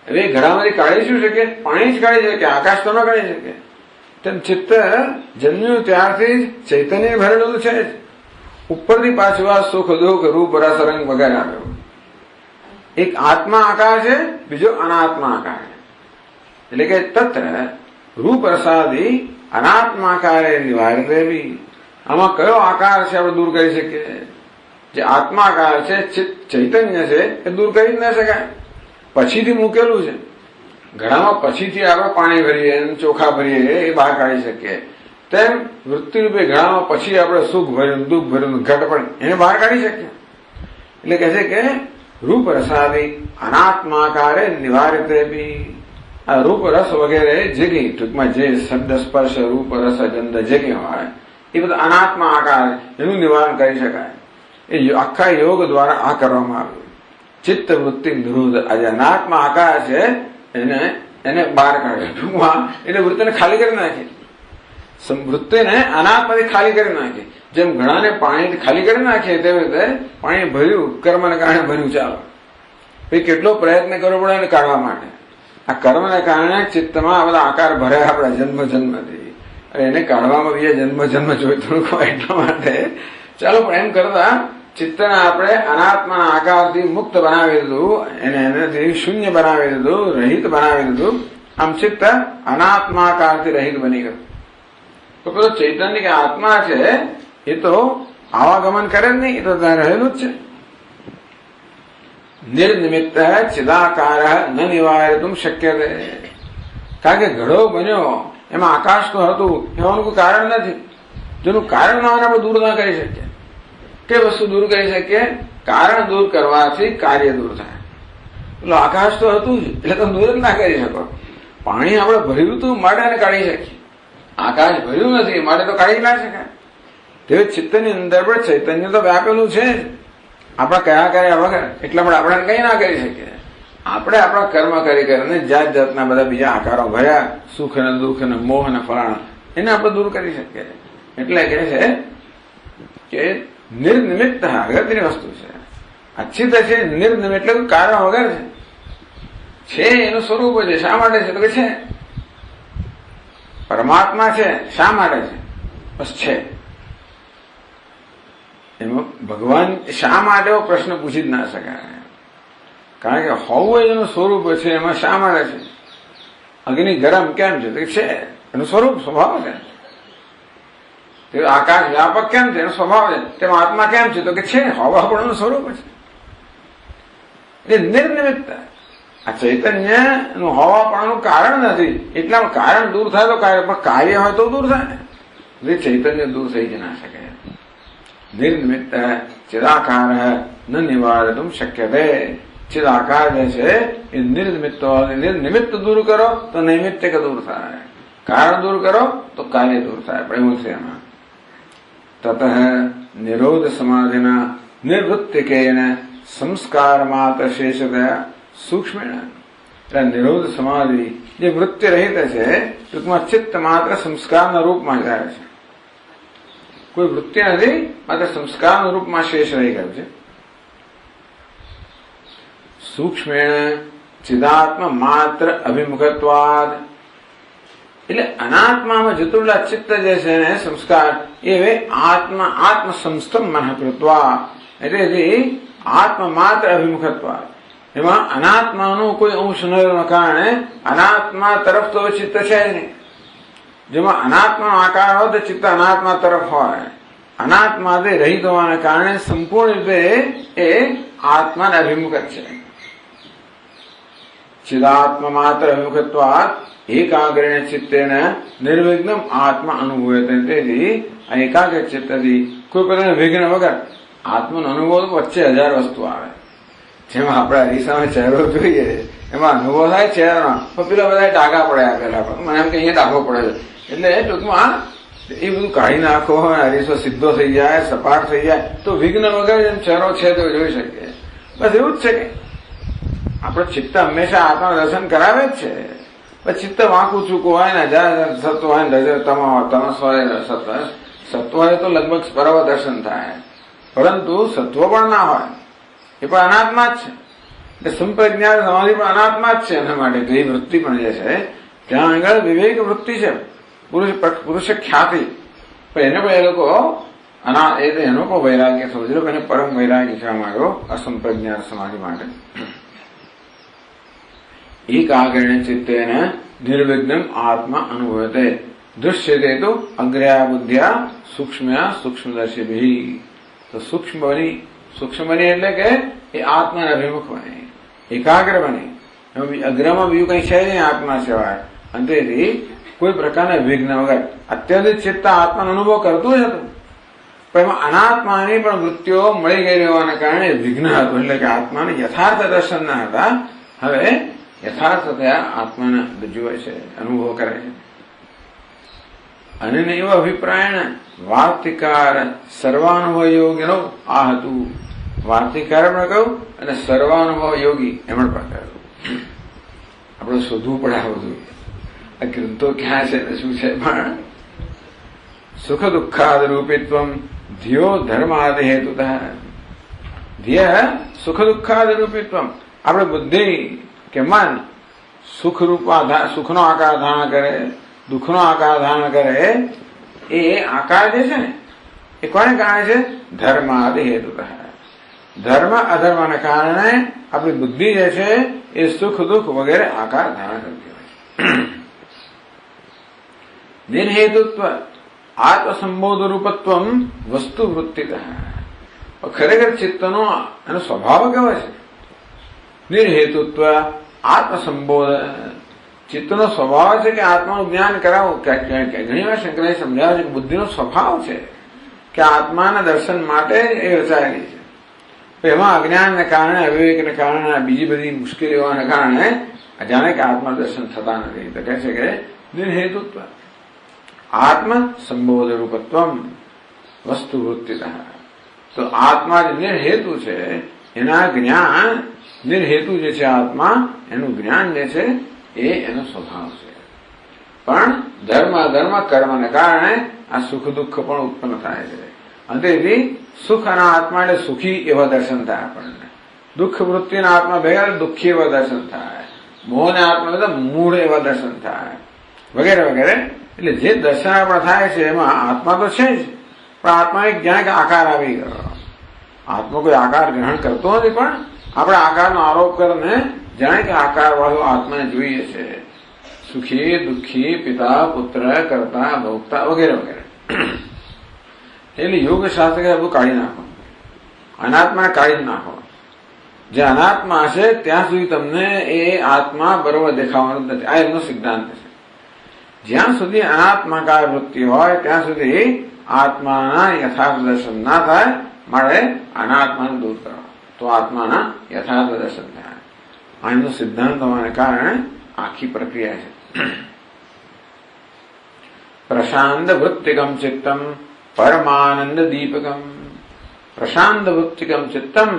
હવે ઘડામાંથી કાઢી શું શકે? પાણી જ કાઢી શકે, આકાશ તો ન કાઢી શકે. તેમ ચિત્ત જન્મ્યું ત્યારથી જ ચૈતન્ય ભરેલું છે જ. ઉપરથી પાછું આ સુખ દુઃખ રૂપ રસ રંગ વગેરે આવ્યો. એક આત્મા આકાર છે, બીજો અનાત્મા આકાર છે. એટલે કે તત્ર રૂપ રસાદી અનાત્માકારે નિવારતે બી. આમાં કયો આકાર છે આપણે દૂર કરી શકીએ? જે આત્માકાર છે, ચૈતન્ય છે, એ દૂર કરી જ ન શકાય. પછીથી મૂકેલું છે ઘડામાં, પછીથી આપણે પાણી ભરીએ ચોખા ભરીએ એ બહાર કાઢી શકીએ. તેમ વૃત્તિરૂપે ઘડામાં પછી આપણે સુખ ભર્યું દુઃખ ભર્યું ઘટ પણ એને બહાર કાઢી શકીએ. એટલે કહે છે કે રૂપ રસાદી અનાત્માકારે નિવારતે બી. આ રૂપ રસ વગેરે જે કંઈ ટૂંકમાં જે શબ્દ સ્પર્શ રૂપ રસ ગંધ જે કંઈ હોય એ બધા અનાત્મા આકાર, એનું નિવારણ કરી શકાય. એ આખા યોગ દ્વારા આ કરવામાં આવ્યું. ચિત્ત વૃત્તિ નિરોધ. આજે અનાત્મા આકાર છે એને બહાર કાઢે. ટૂંકમાં એટલે વૃત્તિને ખાલી કરી નાખી. વૃત્તિને અનાત્માથી ખાલી કરી નાખી. જેમ ઘણાને પાણી ખાલી કરી નાખીએ તેવી રીતે પાણી ભર્યું, કર્મને કારણે ભર્યું. ચાલો પછી કેટલો પ્રયત્ન કરવો પડે એને કાઢવા માટે. આ કર્મને કારણે ચિત્તમાં આ બધા આકાર ભર્યા આપણા જન્મ જન્મથી. એને કાઢવામાં બીજા જન્મ જન્મ જોઈતું હોય એટલા માટે. ચાલો પણ એમ કરતા ચિત્તને આપણે અનાત્માના આકારથી મુક્ત બનાવી દીધું, એનાથી શૂન્ય બનાવી દીધું, રહિત બનાવી દીધું. આમ ચિત્ત અનાત્માકારથી રહિત બની ગયું. તો પેલો ચૈતન્ય કે આત્મા છે એ તો આવાગમન કરે જ નહીં, એ તો ત્યાં રહેલું જ છે. નિર્નિમિત્ત ચિદાકાર ન નિવારતું શક્ય છે. કારણ કે ઘડો બન્યો એમાં આકાશ તો હતું, એવાનું કોઈ કારણ નથી. જેનું કારણ ના હોય આપણે દૂર ના કરી શકીએ. તે વસ્તુ દૂર કરી શકીએ? કારણ દૂર કરવાથી કાર્ય દૂર થાય. એટલે આકાશ તો હતું જ એટલે તમે દૂર જ ના કરી શકો. પાણી આપણે ભર્યું હતું માટે એને કાઢી શકીએ. આકાશ ભર્યું નથી માટે તો કાઢી ના શકાય. તે ચિત્તની અંદર પણ ચૈતન્ય તો વ્યાપેલું છે જ. આપણા કયા કર્યા વગર એટલા પણ આપણે કઈ ના કરી શકીએ. આપણે આપણા કર્મ કરી કરીને જાત જાતના બધા બીજા આકારો ભર્યા, સુખ ને દુઃખ ને મોહ ને ફલાણા, એને આપણે દૂર કરી શકીએ. એટલે કહે છે કે નિર્નિમિત્ત અગત્યની વસ્તુ છે. અચ્છિત છે નિર્નિમિત્ત એટલે કારણ વગર છે. એનું સ્વરૂપ છે. શા માટે છે? તો કે છે પરમાત્મા છે. શા માટે છે? બસ છે. એમાં ભગવાન શા માટે એવો પ્રશ્ન પૂછી જ ના શકાય. કારણ કે હોવું એનું સ્વરૂપ છે. એમાં શા માટે છે? અગ્નિ ગરમ કેમ છે? તો છે એનું સ્વરૂપ સ્વભાવ છે. આકાશ વ્યાપક કેમ છે? એનો સ્વભાવ છે. તેમાં આત્મા કેમ છે? તો કે છે હોવા પણ એનું સ્વરૂપ છે. એટલે નિર્નિમિત્ત આ ચૈતન્ય નું હોવા પણ કારણ નથી. એટલામાં કારણ દૂર થાય તો કાર્ય, પણ કાર્ય હોય તો દૂર થાય ને. ચૈતન્ય દૂર થઈ જ ના શકે. નિર્નિમિત્ત ચિદાકાર ન નિવારતું શક્ય છે. ચિદાકાર જે છે એ નિર્નિમિત્ત દૂર કરો તો નૈમિત્તિક દૂર થાય. કારણ દૂર કરો તો કાર્ય દૂર થાય. પણ એવું છે એમાં. તત નિરોધ સમાધિના નિવૃત્તિકેન સંસ્કાર માત્ર શેષતયા સૂક્ષ્મેણ. એટલે નિરોધ સમાધિ જે વૃત્તિ રહિત છે, ટૂંકમાં ચિત્ત માત્ર સંસ્કારના રૂપમાં જાય છે. કોઈ વૃત્તિ નથી, માત્ર સંસ્કારના રૂપમાં શેષ રહી ગયું છે. સૂક્ષ્મેણ ચિદાત્મ માત્ર અભિમુખત્વાદ. એટલે અનાત્મામાં જતુલા ચિત્ત જે છે ને સંસ્કાર એ આત્મ સંસ્થમ મનઃકૃત્વા. એટલે આત્મ માત્ર અભિમુખત્વાદ. એમાં અનાત્માનું કોઈ અંશ ન કારણે અનાત્મા તરફ તો ચિત્ત છે નહીં. જેમાં અનાત્માનો આકાર હોય તો ચિત્ત અનાત્મા તરફ હોય. અનાત્માથી રહિત હોવાને કારણે સંપૂર્ણ રીતે એ આત્માને અભિમુખ જ છે. ચિદાત્મ માત્ર અભિમુખત્વાદ એકાગ્રેણ ચિત્તેન નિર્વિઘ્નમ આત્મા અનુભૂયતે. તેથી આ એકાગ્ર ચિત્તથી કોઈ પ્રકારના વિઘ્ન વગર આત્માનો અનુભવ વચ્ચે 1000 વસ્તુ આવે. જેમાં આપણા અરીસામાં ચહેરો જોઈએ એમાં અનુભવ થાય ચહેરામાં, પણ પેલા બધા ડાઘા પડ્યા પેલા મને એમ કે અહીંયા ડાઘો પડે છે, એટલે ટૂંકમાં એ બધું કાઢી નાખો, અરીસો સીધો થઈ જાય, સપાટ થઈ જાય તો વિઘ્ન વગર જેમ ચહેરો છે તો જોઈ શકીએ. બસ એવું જ છે કે આપણે ચિત્ત હંમેશા આત્મા દર્શન કરાવે જ છે. પણ ચિત્ત વાંકું ચૂકું હોય ને, જરા સત્વ હોય ને, રજ તમસ હોય, સત્વ હોય તો લગભગ પરવ દર્શન થાય, પરંતુ સત્વ પણ ના હોય એ પણ અનાત્મા જ છે. એટલે સંપ્રજ્ઞાત સમાધિ પણ અનાત્મા જ છે. એના માટે તો એ વૃત્તિ પણ જે છે ત્યાં આગળ વિવેક વૃત્તિ છે, પુરુષ ખ્યાતિ, પણ એને પણ એ લોકો એનો પણ વૈરાગ્ય સમજી લો, એને પરમ વૈરાગ્ય કહેવામાં આવ્યો અસંપ્રજ્ઞાત સમાધિ માટે. એકાગ્રેણ ચિત્તેન નિર્વિઘ્નમ આત્મા અનુભવતે દૃશ્યતે તો અગ્રયા બુદ્ધ્યા સૂક્ષ્મયા સૂક્ષ્મદર્શિભિ. તો સૂક્ષ્મ બની એટલે કે એ આત્માના અભિમુખ બને, એકાગ્ર બને. અગ્રમાં બીજું કઈ છે નહીં આત્મા સિવાય. અને તેથી કોઈ પ્રકારના વિઘ્ન વગર અત્યધિક ચિત્ત આત્માનો અનુભવ કરતું જ હતું, પણ એમાં અનાત્માની પણ વૃત્તિઓ મળી ગઈ હોવાના કારણે વિઘ્ન હતું. એટલે કે આત્માને યથાર્થ દર્શન ના હતા, હવે યથાર્થતયા આત્માને જુએ છે, અનુભવ કરે છે. અને એવો અભિપ્રાય વાર્તિકાર સર્વાનુભવ યોગીનો આ હતું. વાર્તિકાર પણ કહ્યું અને સર્વાનુભવ યોગી એમણે પણ કહ્યું. આપણે શોધવું પડે આ બધું, આ ગ્રંથો ક્યાં છે ને શું છે. પણ સુખ દુઃખાદ રૂપિત્વમ ધ્યો ધર્માદિ હેતુ ધ્યેય સુખ દુઃખાદ રૂપિત્વમ. આપણે બુદ્ધિ કે મન સુખનો આકાર ધારણ કરે, દુઃખનો આકાર ધારણ કરે, એ આકાર જે છે ને એ કોને કારણે છે? ધર્મ આદિ હેતુ. ધર્મ અધર્મને કારણે આપણી બુદ્ધિ જે છે એ સુખ દુઃખ વગેરે આકાર ધારણ કરતી હોય છે. નિર્હેતુત્વ આત્મસંબોધ રૂપત્વ વસ્તુ વૃત્તિ. ખરેખર ચિત્તનો એનો સ્વભાવ કેવો છે? નિર્હેતુત્વ આત્મસંબોધ. ચિત્તનો સ્વભાવ છે કે આત્માનું જ્ઞાન કરાવવું. ઘણી વાર શંકરાચાર્ય સમજાવે છે કે બુદ્ધિનો સ્વભાવ છે કે આત્માના દર્શન માટે એ રચાયેલી છે. એમાં અજ્ઞાનને કારણે, અવિવેકને કારણે, બીજી બધી મુશ્કેલીઓને કારણે જાણે કે આત્મા દર્શન થતા નથી. તો કહે છે કે નિર્હેતુત્વ આત્મ સંબોધ રૂપત્વમ વસ્તુ વૃત્તિ. તો આત્મા જે નિર્હેતુ છે એના જ્ઞાન, નિર્હેતુ જે છે આત્મા એનું જ્ઞાન જે છે એ એનો સ્વભાવ છે. પણ ધર્મ અધર્મ કર્મને કારણે આ સુખ દુઃખ પણ ઉત્પન્ન થાય છે. અને તેથી સુખ અને આત્મા એટલે સુખી એવા દર્શન થાય આપણને, દુઃખ વૃત્તિના આત્મા ભેગા દુઃખી એવા દર્શન થાય, મોહને આત્મા બધા મૂળ એવા દર્શન થાય વગેરે વગેરે. એટલે જે દર્શન આપણે થાય છે એમાં આત્મા તો છે જ, પણ આત્મા એક જાણે કે આકાર આવી ગયો. આત્મા કોઈ આકાર ગ્રહણ કરતો નથી, પણ આપણે આકારનો આરોપ કરીને જાણે કે આકાર વાળો આત્માને જોઈએ છે. સુખી દુઃખી, પિતા પુત્ર, કર્તા ભોગતા વગેરે વગેરે. એટલે યોગ શાસ્ત્ર બધું કાઢી નાખો, અનાત્માને કાઢી નાખો. જે અનાત્મા છે ત્યાં સુધી તમને એ આત્મા બરોબર દેખાવાનું નથી. આ એમનો સિદ્ધાંત છે. જ્યાં સુધી અનાત્માકાર વૃત્તિ હોય ત્યાં સુધી આત્માના યથાર્થ દર્શન ના થાય. મારે અનાત્માને દૂર કરો તો આત્માના યથાર્થ દર્શન થાય. આ એમનો સિદ્ધાંત હોવાને કારણે આખી પ્રક્રિયા છે. પ્રશાંત વૃત્તિકમ ચિત્તમ પરમાનંદ દીપકમ. પ્રશાંત વૃત્તિકમ ચિત્તમ,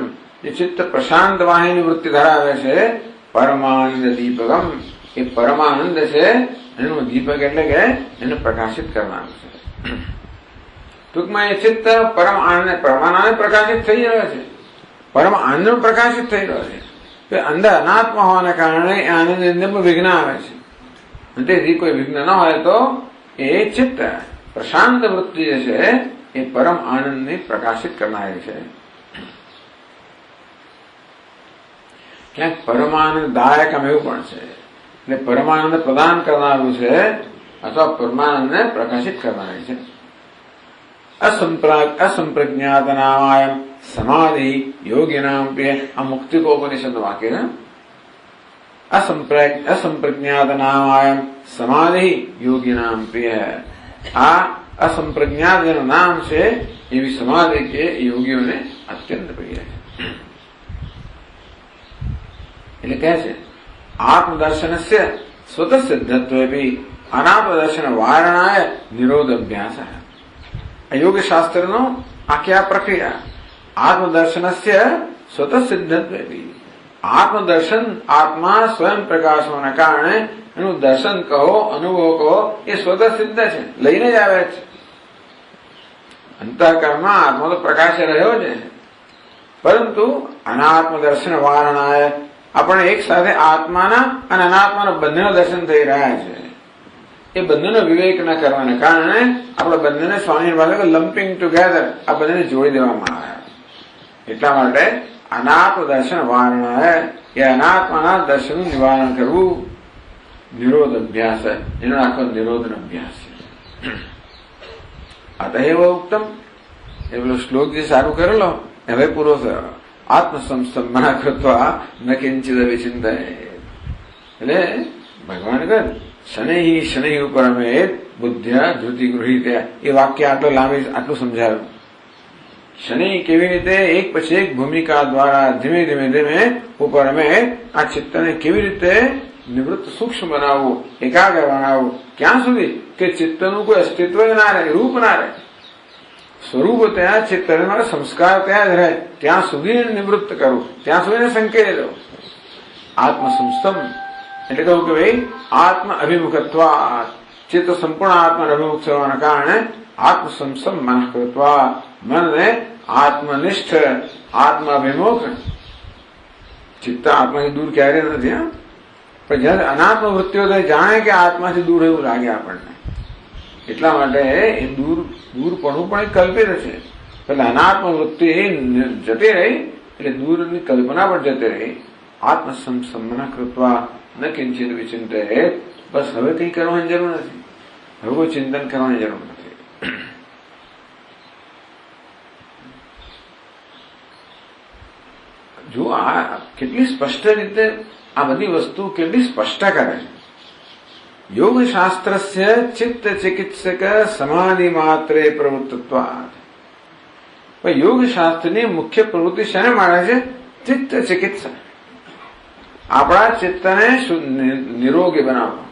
જે ચિત્ત પ્રશાંત વાહિની વૃત્તિ ધરાવે છે, પરમાનંદ દીપકમ, એ પરમાનંદ છે એનું દીપક એટલે કે એને પ્રકાશિત કરવાનું છે. ટૂંકમાં એ ચિત્ત પરમ આનંદ પરમાનંદ પ્રકાશિત થઈ રહ્યો છે, પરમ આનંદ પ્રકાશિત થઈ રહ્યો છે. અંદર અનાત્મા હોવાને કારણે આનંદ અંદર વિઘ્ન આવે છે. તેથી કોઈ વિઘ્ન ન હોય તો એ ચિત્ત પ્રશાંત વૃત્તિ જે છે એ પરમ આનંદને પ્રકાશિત કરનારી છે. ક્યાંક પરમાનંદ દાયક એવું પણ છે, એટલે પરમાનંદ પ્રદાન કરનારું છે અથવા પરમાનંદને પ્રકાશિત કરનારી છે. અસંપ્રજ્ઞાત નામાયમ સમાધિ યોગીનામ પ્રિય. આ મુક્તિકોપનિષદ વાક્ય છે. અસંપ્રજ્ઞાત નામાયમ સમાધિ યોગી નામ પ્રિય. આ અસંપ્રજ્ઞાત જેનું નામ છે એવી સમાધિ કે યોગીઓને અત્યંત પ્રિય છે. એટલે કહે છે આત્મદર્શનસ્ય સ્વતઃ સિદ્ધત્વે અનાત્મદર્શન વારણાય નિરોધ અભ્યાસ. યોગ શાસ્ત્રનો આખી આ પ્રક્રિયા આત્મદર્શનસ્ય સ્વતઃ સિદ્ધત્વે, આત્મદર્શન આત્મા સ્વયં પ્રકાશ હોવાના કારણે એનું દર્શન કહો, અનુભવ કહો, એ સ્વતઃ સિદ્ધ છે, લઈને જ આવે છે. અંતઃકરણમાં આત્મા તો પ્રકાશ રહ્યો છે, પરંતુ અનાત્મ દર્શન વારણાય આપણે એક સાથે આત્માના અને અનાત્માના બંનેના દર્શન થઈ રહ્યા છે. એ બંનેનો વિવેક ન કરવાને કારણે આપણે બંનેને સ્વામી પાસે લમ્પિંગ ટુગેધર, આ બંનેને જોડી દેવામાં આવ્યા. એટલા માટે અનાત્મ દર્શન વારણાય, એ અનાત્માના દર્શનનું નિવારણ કરવું નિરોધ અભ્યાસ, એનો આખો નિરોધનો અભ્યાસ છે. અતએવ ઉત્તમ, એ પેલો શ્લોક જે સારું કરેલો હવે પૂરો થયો. આત્મસંસ્તંભના કૃત્વા ન કિંચિત વિચિંતય. એટલે ભગવાન કહે શનૈ શનૈ ઉપરમેત બુદ્ધ્યા ધૃતિ ગૃહિત, એ વાક્ય આટલું સમજાવ્યું. શનિ કેવી રીતે એક પછી એક ભૂમિકા દ્વારા ધીમે ધીમે ધીમે ઉપરમે આ ચિત્તને કેવી રીતે નિવૃત્ત સૂક્ષ્મ બનાવવું, એકાગ્ર બનાવવું, ક્યાં સુધી કે ચિત્તનું કોઈ અસ્તિત્વ જ ના રહે, રૂપ ના રહે, સ્વરૂપ ત્યાં ચિત્ત સંસ્કાર ત્યાં જ રહે, ત્યાં સુધી નિવૃત્ત કરવું, ત્યાં સુધી સંકેત દો. આત્મસંસ્તમ એટલે કહું કે ભાઈ આત્મ અભિમુખત્વ, ચિત્ત સંપૂર્ણ આત્મા અભિમુખ થવાના કારણે આત્મસંસ્તમ મન કૃત્વા, મનને આત્મનિષ્ઠ આત્માભિમુખ. ચિત્ત આત્માથી દૂર ક્યારે નથી, પણ જયારે અનાત્મ વૃત્તિઓ જાણે કે આત્માથી દૂર એવું લાગે આપણને, એટલા માટે એ દૂરપણું પણ એક કલ્પિત છે. એટલે અનાત્મ વૃત્તિ જતી રહી એટલે દૂરની કલ્પના પણ જતી રહી. આત્મસંસમન કૃત્વા ન કિંચિત વિચિંતે, બસ હવે કઈ કરવાની જરૂર નથી, હવે કોઈ ચિંતન કરવાની જરૂર નથી. જો આ કેટલી સ્પષ્ટ રીતે આ બધી વસ્તુ કેટલી સ્પષ્ટ કરે. યોગ શાસ્ત્રસ્ય ચિત્ત ચિકિત્સક સમાધિ માત્રે પ્રવૃત્તત્વાત. યોગ શાસ્ત્રની મુખ્ય પ્રવૃત્તિ શેને માને છે? ચિત્ત ચિકિત્સા, આપણા ચિત્તને નિરોગી બનાવવા.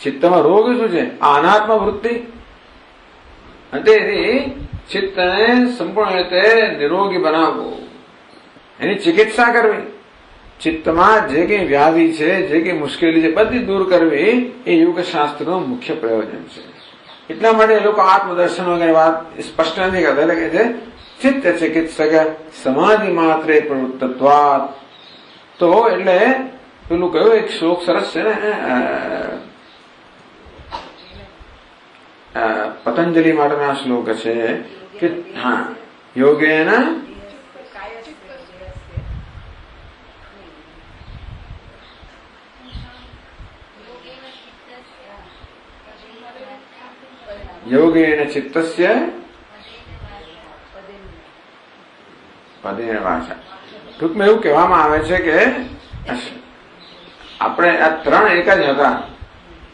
ચિત્તમાં રોગ શું છે? આ અનાત્મ વૃત્તિ. તેથી ચિત્તને સંપૂર્ણ રીતે નિરોગી બનાવવું, એની ચિકિત્સા કરવી. ચિત્તમાં જે કઈ વ્યાધિ છે, જે કઈ મુશ્કેલી છે, બધી દૂર કરવી એ યોગ શાસ્ત્રનું મુખ્ય પ્રયોજન છે. એટલા માટે એ લોકો આત્મદર્શન વગેરે વાત સ્પષ્ટ નથી કરતા. એટલે કે છે ચિત્ત ચિકિત્સક સમાધિ માત્રે પ્રવૃત્તત્વાત. તો એટલે પેલું કયું એક શ્લોક સરસ છે ને, પતંજલિ માટેના શ્લોક છે કે હા યોગેન યોગેન ચિત્તસ્ય પદેન વાચા. ટૂંકમાં એવું કહેવામાં આવે છે કે આપણે આ ત્રણ એક જ હતા,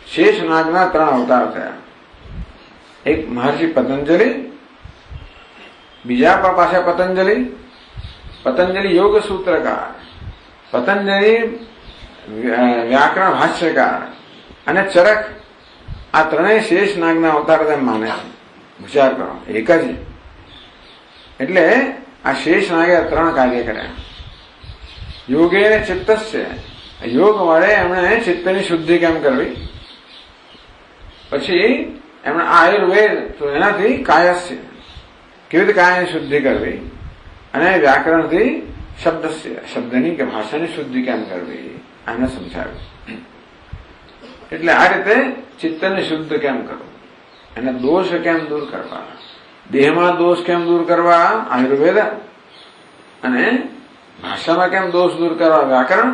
શેષ નાગના ત્રણ અવતાર થયા. એક મહર્ષિ પતંજલિ, બીજા પાસે પતંજલિ યોગ સૂત્રકાર, પતંજલિ વ્યાકરણ ભાષ્યકાર અને ચરક, આ ત્રણેય શેષ નાગના અવતાર તેમ માને છે. વિચાર કરો, એક જ. એટલે આ શેષ નાગે ત્રણ કાર્ય કર્યા. યોગે ચિત્તસ્ય, યોગ વડે એમણે ચિત્તની શુદ્ધિ કેમ કરવી. પછી એમણે આયુર્વેદ, તો એનાથી કાયસ્ય, કેવી રીતે કાયની શુદ્ધિ કરવી. અને વ્યાકરણથી શબ્દસ્ય, શબ્દની કે ભાષાની શુદ્ધિ કેમ કરવી, આને સમજાવ્યું. એટલે આ રીતે ચિત્તને શુદ્ધ કેમ કરવું, અને દોષ કેમ દૂર કરવા, દેહમાં દોષ કેમ દૂર કરવા આયુર્વેદ, અને ભાષામાં કેમ દોષ દૂર કરવા વ્યાકરણ,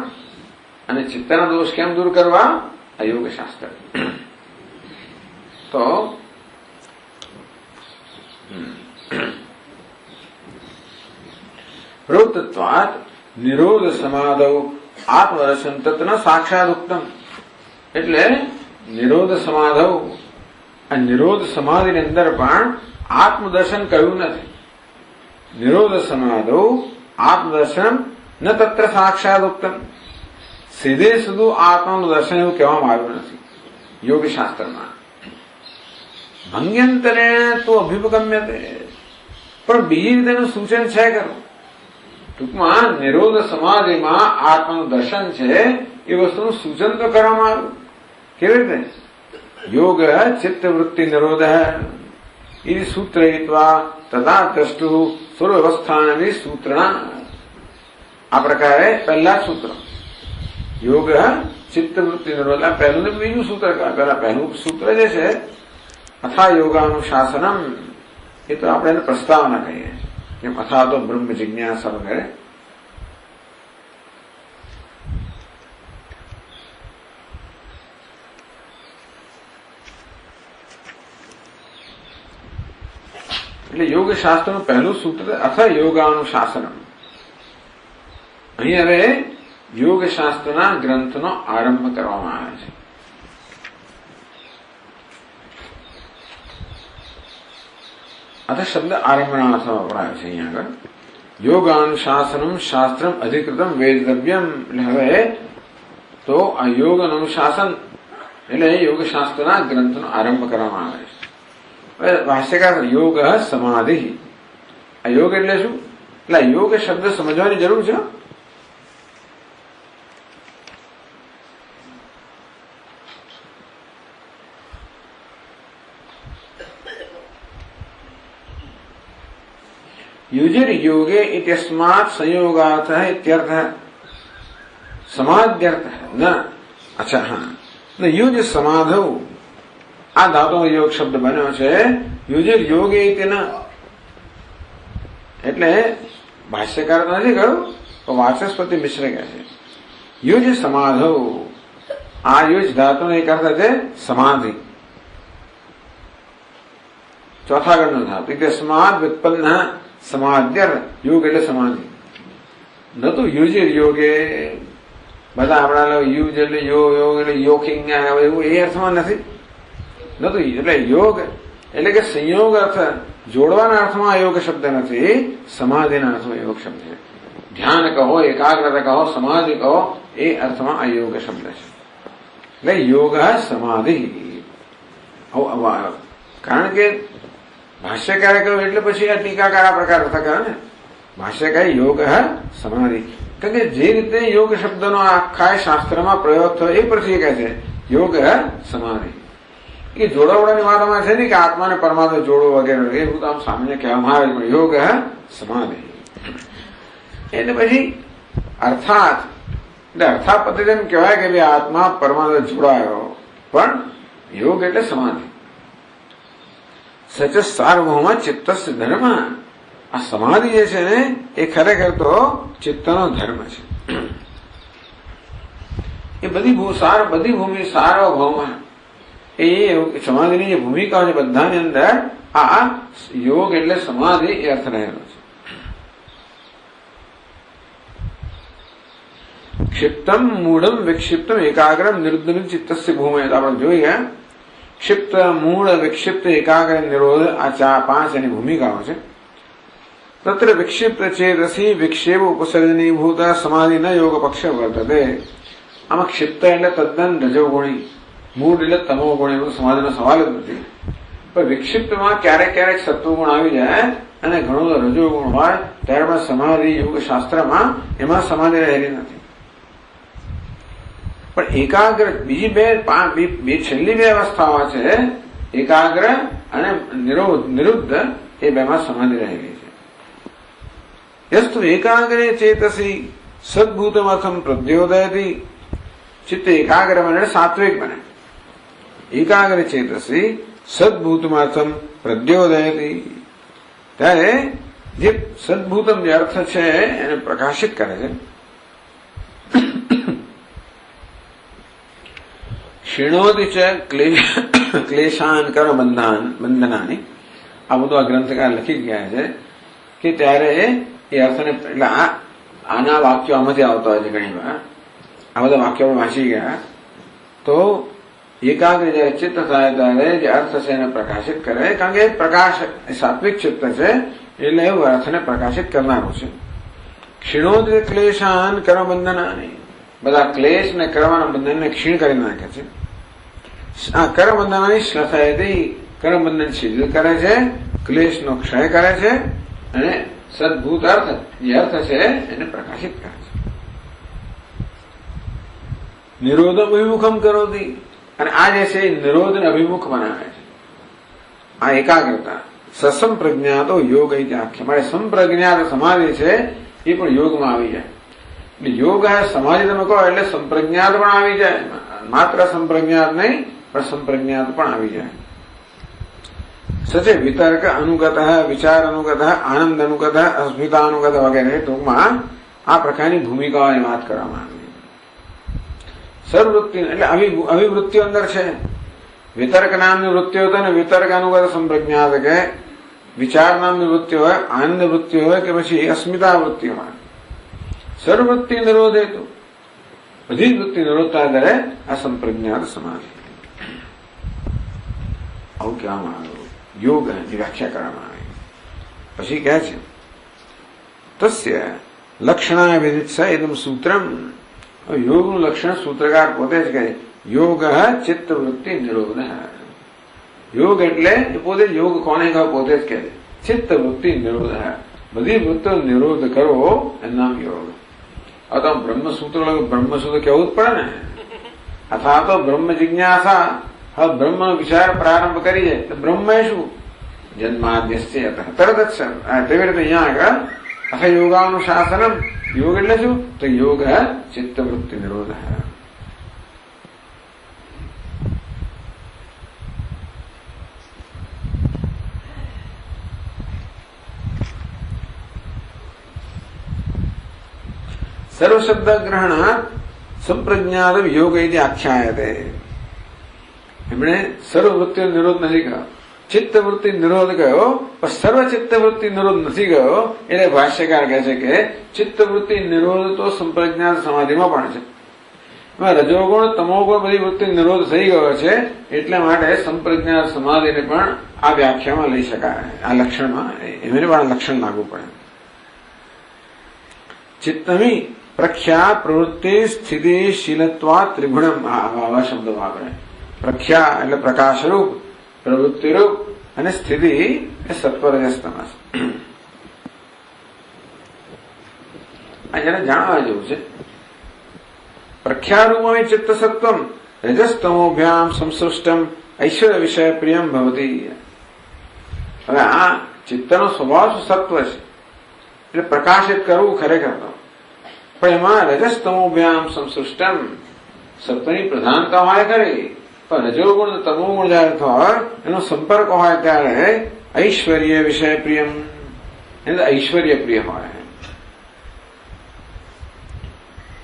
અને ચિત્તના દોષ કેમ દૂર કરવા આ યોગ શાસ્ત્ર. તો પ્રવૃત્તત્વાત નિરોધ સમાધૌ આત્મદર્શન તત્ન સાક્ષાત ઉક્તમ. એટલે નિરોધ સમાધવ, આ નિરોધ સમાધિની અંદર પણ આત્મદર્શન કહ્યું નથી. નિરોધ સમાધવ આત્મદર્શન ન તત્ર સાક્ષાત ઉક્તમ, સીધે સીધું આત્માનું દર્શન એવું કહેવામાં આવ્યું નથી યોગશાસ્ત્રમાં. ભંગ્યંતરે તો અભિપગમ્યતે, પણ બીજી રીતેનું સૂચન છે ખરું. ટૂંકમાં નિરોધ સમાધિમાં આત્માનું દર્શન છે એ વસ્તુનું સૂચન તો કરવામાં આવ્યું. કેવી રીતે? યોગ ચિત્તવૃત્તિ નિરોધ એ સૂત્રયિત્વા તથા દ્રષ્ટુ સર્વવ્યવસ્થાની સૂત્રના. આ પ્રકારે પહેલા સૂત્ર યોગ ચિત્તવૃત્તિ નિરોધ, પહેલું ને બીજું સૂત્ર. પહેલા પહેલું સૂત્ર જે છે અથા યોગાનુશાસનમ, એ તો આપણે એને પ્રસ્તાવના કહીએ, જેમ અથા તો બ્રહ્મ જિજ્ઞાસા વગેરે. એટલે યોગ શાસ્ત્રનું પહેલું સૂત્ર અથ યોગાનુશાસનમ. અહીં હવે યોગ શાસ્ત્રના ગ્રંથનો આરંભ કરવામાં આવે છે. અથ શબ્દ આરંભના અર્થમાં વપરાયો છે અહીંયા આગળ. યોગાનુશાસનમ શાસ્ત્રમ અધિકૃતમ વેદવ્યમ. એટલે હવે તો આ યોગ અનુશાસન એટલે યોગ શાસ્ત્રના ગ્રંથનો આરંભ કરવામાં આવે છે. ભાષ્યકાર યોગ સમાધિ, આ યોગ એટલે શું? એટલે યોગ શબ્દ સમજવાની જરૂર છે. युजिर योगे इत्यस्मात् संयोगार्थः इत्यर्थः, समाध्यर्थ न. अच्छा, हाँ, न युज समाधौ, આ ધાતુનો યોગ શબ્દ બન્યો છે યુજિર યોગે ઇતિ ન. એટલે ભાષ્યકાર નથી કહ્યું, તો વાચસ્પતિ મિશ્ર કહે છે યુજ સમાધૌ. આ યુજ ધાતુનો એક અર્થ છે સમાધિ, ચોથા ગણનો ધાતુ. ઇત્યસ્માદ વ્યુત્પન્ન સમાધ્યર, યોગ એટલે સમાધિ. ન તો યુજિર યોગે, બધા આપણા યુજ એટલે યોગ એટલે યોકિંગ એવું એ અર્થમાં નથી. નતું. એટલે યોગ એટલે કે સંયોગ અર્થ, જોડવાના અર્થમાં યોગ શબ્દ નથી, સમાધિના અર્થમાં યોગ શબ્દ છે. ધ્યાન કહો, એકાગ્રતા કહો, સમાધિ કહો, એ અર્થમાં આ યોગ શબ્દ છે. એટલે યોગ સમાધિ. કારણ કે ભાષ્યકારે કહ્યું એટલે પછી આ ટીકાકાર આ પ્રકાર અર્થ કરે ને. ભાષ્યકારે યોગ સમાધિ, કારણ કે જે રીતે યોગ શબ્દનો આખા શાસ્ત્રમાં પ્રયોગ થયો એ પછી કહે છે યોગ સમાધિ. એ જોડાવડાની વાતમાં છે ને કે આત્માને પરમાત્મા જોડો વગેરે, એ બધું આમ સામાન્ય કહેવામાં આવે છે. યોગ સમાધિ એટલે પછી અર્થાત, એટલે અર્થાત પદ્ધતિ એમ કહેવાય કે ભાઈ આત્મા પરમાત્મા જોડાયો, પણ યોગ એટલે સમાધિ. સચ સાર્વભૌમ ચિત્તસ્ય ધર્મ. આ સમાધિ જે છે ને એ ખરેખર તો ચિત્તનો ધર્મ છે. એ બધી ભૂમિ સાર્વભૌમ, એ સમાધિની જે ભૂમિકાઓ છે બધાની અંદર આ યોગ એટલે સમાધિ એ અર્થ રહેલો છે. ક્ષિપ્તમ મૂળમ વિક્ષિપ્તમ એકાગ્રમ નિરુદ્ધ ચિત્તસ્ય ભૂમિ. આપણે જોઈએ ક્ષિપ્ત, મૂળ, વિક્ષિપ્ત, એકાગ્ર, નિરોધ, આ પાંચ એની ભૂમિકાઓ છે. તત્ર વિક્ષિપ્ત ચેતસી વિક્ષેપ ઉપસર્જનીભૂત સમાધિ ન યોગ પક્ષ વર્તતે. આમાં ક્ષિપ્ત એટલે તદ્દન રજોગુણી, મૂળ એટલે તમો ગુણ, એવું સમાધિનો સવાલ જ નથી. પણ વિક્ષિપ્તમાં ક્યારેક ક્યારેક સત્વગુણ આવી જાય અને ઘણો રજોગુણ હોય ત્યારે પણ સમાધિ યોગ શાસ્ત્રમાં એમાં સમાધિ રહેલી નથી. પણ એકાગ્ર બીજી છેલ્લી બે અવસ્થાઓ છે, એકાગ્ર અને નિરુદ્ધ, એ બેમાં સમાધિ રહેલી છે. યસ્તુ એકાગ્રે ચેતસી સદભૂતમથમ પ્રદ્યોદયતી. ચિત્ત એકાગ્ર બને સાત્વિક બને. એકાગ્ર ચેતસી સદભૂતમાથમ પ્રદ્યોદયતી. ત્યારે જે સદભૂતમ જે અર્થ છે એને પ્રકાશિત કરે છે. ક્ષીણોતિ ચ ક્લેશાન કર્મ બંધનાની. આ બધું આ ગ્રંથકાર લખી ગયા છે કે ત્યારે એ અર્થને, એટલે આના વાક્યો આમાંથી આવતા હોય છે ઘણી વાર. આ બધા વાક્યો વાંચી ગયા તો એકાગ્ર જ્યારે ચિત્ત થાય ત્યારે જે અર્થ છે એને પ્રકાશિત કરે, કારણ કે પ્રકાશ સાત્વિક ચિત્ત છે એટલે એવું અર્થને પ્રકાશિત કરનારું છે. ક્ષીણોદ્ર ક્લેશાન કર્મબંધનાની, બધા ક્લેશ ને કર્મના બંધનને ક્ષીણ કરી નાખે છે. આ કર્મબંધનાની શ્લથાયતી, કર્મબંધન શિથિલ કરે છે, ક્લેશનો ક્ષય કરે છે અને સદભૂત અર્થ જે અર્થ છે એને પ્રકાશિત કરે છે. નિરોધ અભિમુખમ કરોતી, અને આ જે છે એ નિરોધને અભિમુખ બનાવે છે. આ એકાગ્રતા સસંપ્રજ્ઞાતો યોગ આખ્ય, મારે સંપ્રજ્ઞાત સમાધિ છે એ પણ યોગમાં આવી જાય. એટલે યોગ સમાધિ તમે કહો એટલે સંપ્રજ્ઞાત પણ આવી જાય, માત્ર સંપ્રજ્ઞાત નહીં પણ સંપ્રજ્ઞાત પણ આવી જાય. સચે વિતર્ક અનુગત, વિચાર અનુગત, આનંદ અનુગત, અસ્મિતા અનુગત વગેરે ટૂંકમાં આ પ્રકારની ભૂમિકાઓની વાત કરવામાં આવી. સર્વવૃત્તિ એટલે અભિવૃત્તિઓ અંદર છે. વિતર્ક નામની વૃત્તિ હોય ને વિતર્ક અનુગત સંપ્રજ્ઞાત કે વિચાર નામની વૃત્તિ હોય, આનંદ વૃત્તિ હોય કે પછી અસ્મિતા વૃત્તિ હોય. સર્વવૃત્તિ નિરોધે તો બધી જ વૃત્તિ નિરોધતા દરે આ સંપ્રજ્ઞાત સમાધિ. આવું કહેવામાં આવ્યું, યોગની વ્યાખ્યા કરવામાં આવી. પછી કહે છે તસ્ય લક્ષણા વિદિત્સા એકદમ સૂત્રમ. યોગનું લક્ષણ સૂત્રકાર પોતે જ કહે, યોગ ચિત્તવૃત્તિ નિરોધ. યોગ એટલે પોતે યોગ કોને કહો પોતે જ કહે ચિત્તવૃત્તિ નિરોધ. બધી વૃત્તિઓ નિરોધ કરવો એનું નામ યોગ. આ તો બ્રહ્મસૂત્ર બ્રહ્મસૂત્ર કહેવું જ પડે ને. અથવા તો બ્રહ્મ જિજ્ઞાસા, હવે બ્રહ્મનો વિચાર પ્રારંભ કરીએ તો બ્રહ્મ એ શું? જન્માદ્યસ્ય તરત જ તેવી રીતે અહીંયા આગળ અથ યોગાનુશાસનમ, યોગ એટલે શું? તો યોગ ચિત્તવૃત્તિ નિરોધ. સર્વશબ્દ ગ્રહણાત સંપ્રજ્ઞાત યોગ આખ્યાયતે. એમણે સર્વવૃત્તિનો નિરોધ નથી કહ્યો, ચિત્તવૃત્તિ નિરોધ કહ્યો, પણ સર્વ ચિત્તવૃત્તિ નિરોધ નથી ગયો. એટલે ભાષ્યકાર કહે છે કે ચિત્તવૃત્તિ નિરોધ તો સંપ્રજ્ઞાત સમાધિમાં પણ છે. એમાં રજોગુણ તમોગુણ બધી વૃત્તિ નિરોધ થઈ ગયો છે, એટલા માટે સંપ્રજ્ઞાત સમાધિને પણ આ વ્યાખ્યામાં લઈ શકાય. આ લક્ષણમાં એમને પણ લક્ષણ લાગુ પડે. ચિત્તમી પ્રખ્યા પ્રવૃત્તિ સ્થિતિ શીલત્વા ત્રિગુણમ, આવા શબ્દો વાપરે. પ્રખ્યા એટલે પ્રકાશરૂપ, પ્રવૃત્તિરૂપ અને સ્થિતિ એ સત્વરજસ્તમસ. આ જરા જાણવા જેવું છે. પ્રખ્યારૂપમી ચિત્ત સત્વમ રજસ્તમોભ્યામ સંસૃષ્ટમ ઐશ્વર્ય વિષય પ્રિયમ ભવતી. હવે આ ચિત્તનો સ્વભાવ સત્વ છે એટલે પ્રકાશિત કરવું ખરેખર તો, પણ એમાં રજસ્તમોભ્યામ સંસૃષ્ટમ સત્વની પ્રધાનતા હોય ખરી, પણ રજોગુણ તમોગુણ જયારે થાય એનો સંપર્ક હોય ત્યારે ઐશ્વર્ય વિષય પ્રિયમ, એટલે ઐશ્વર્ય પ્રિય હોય.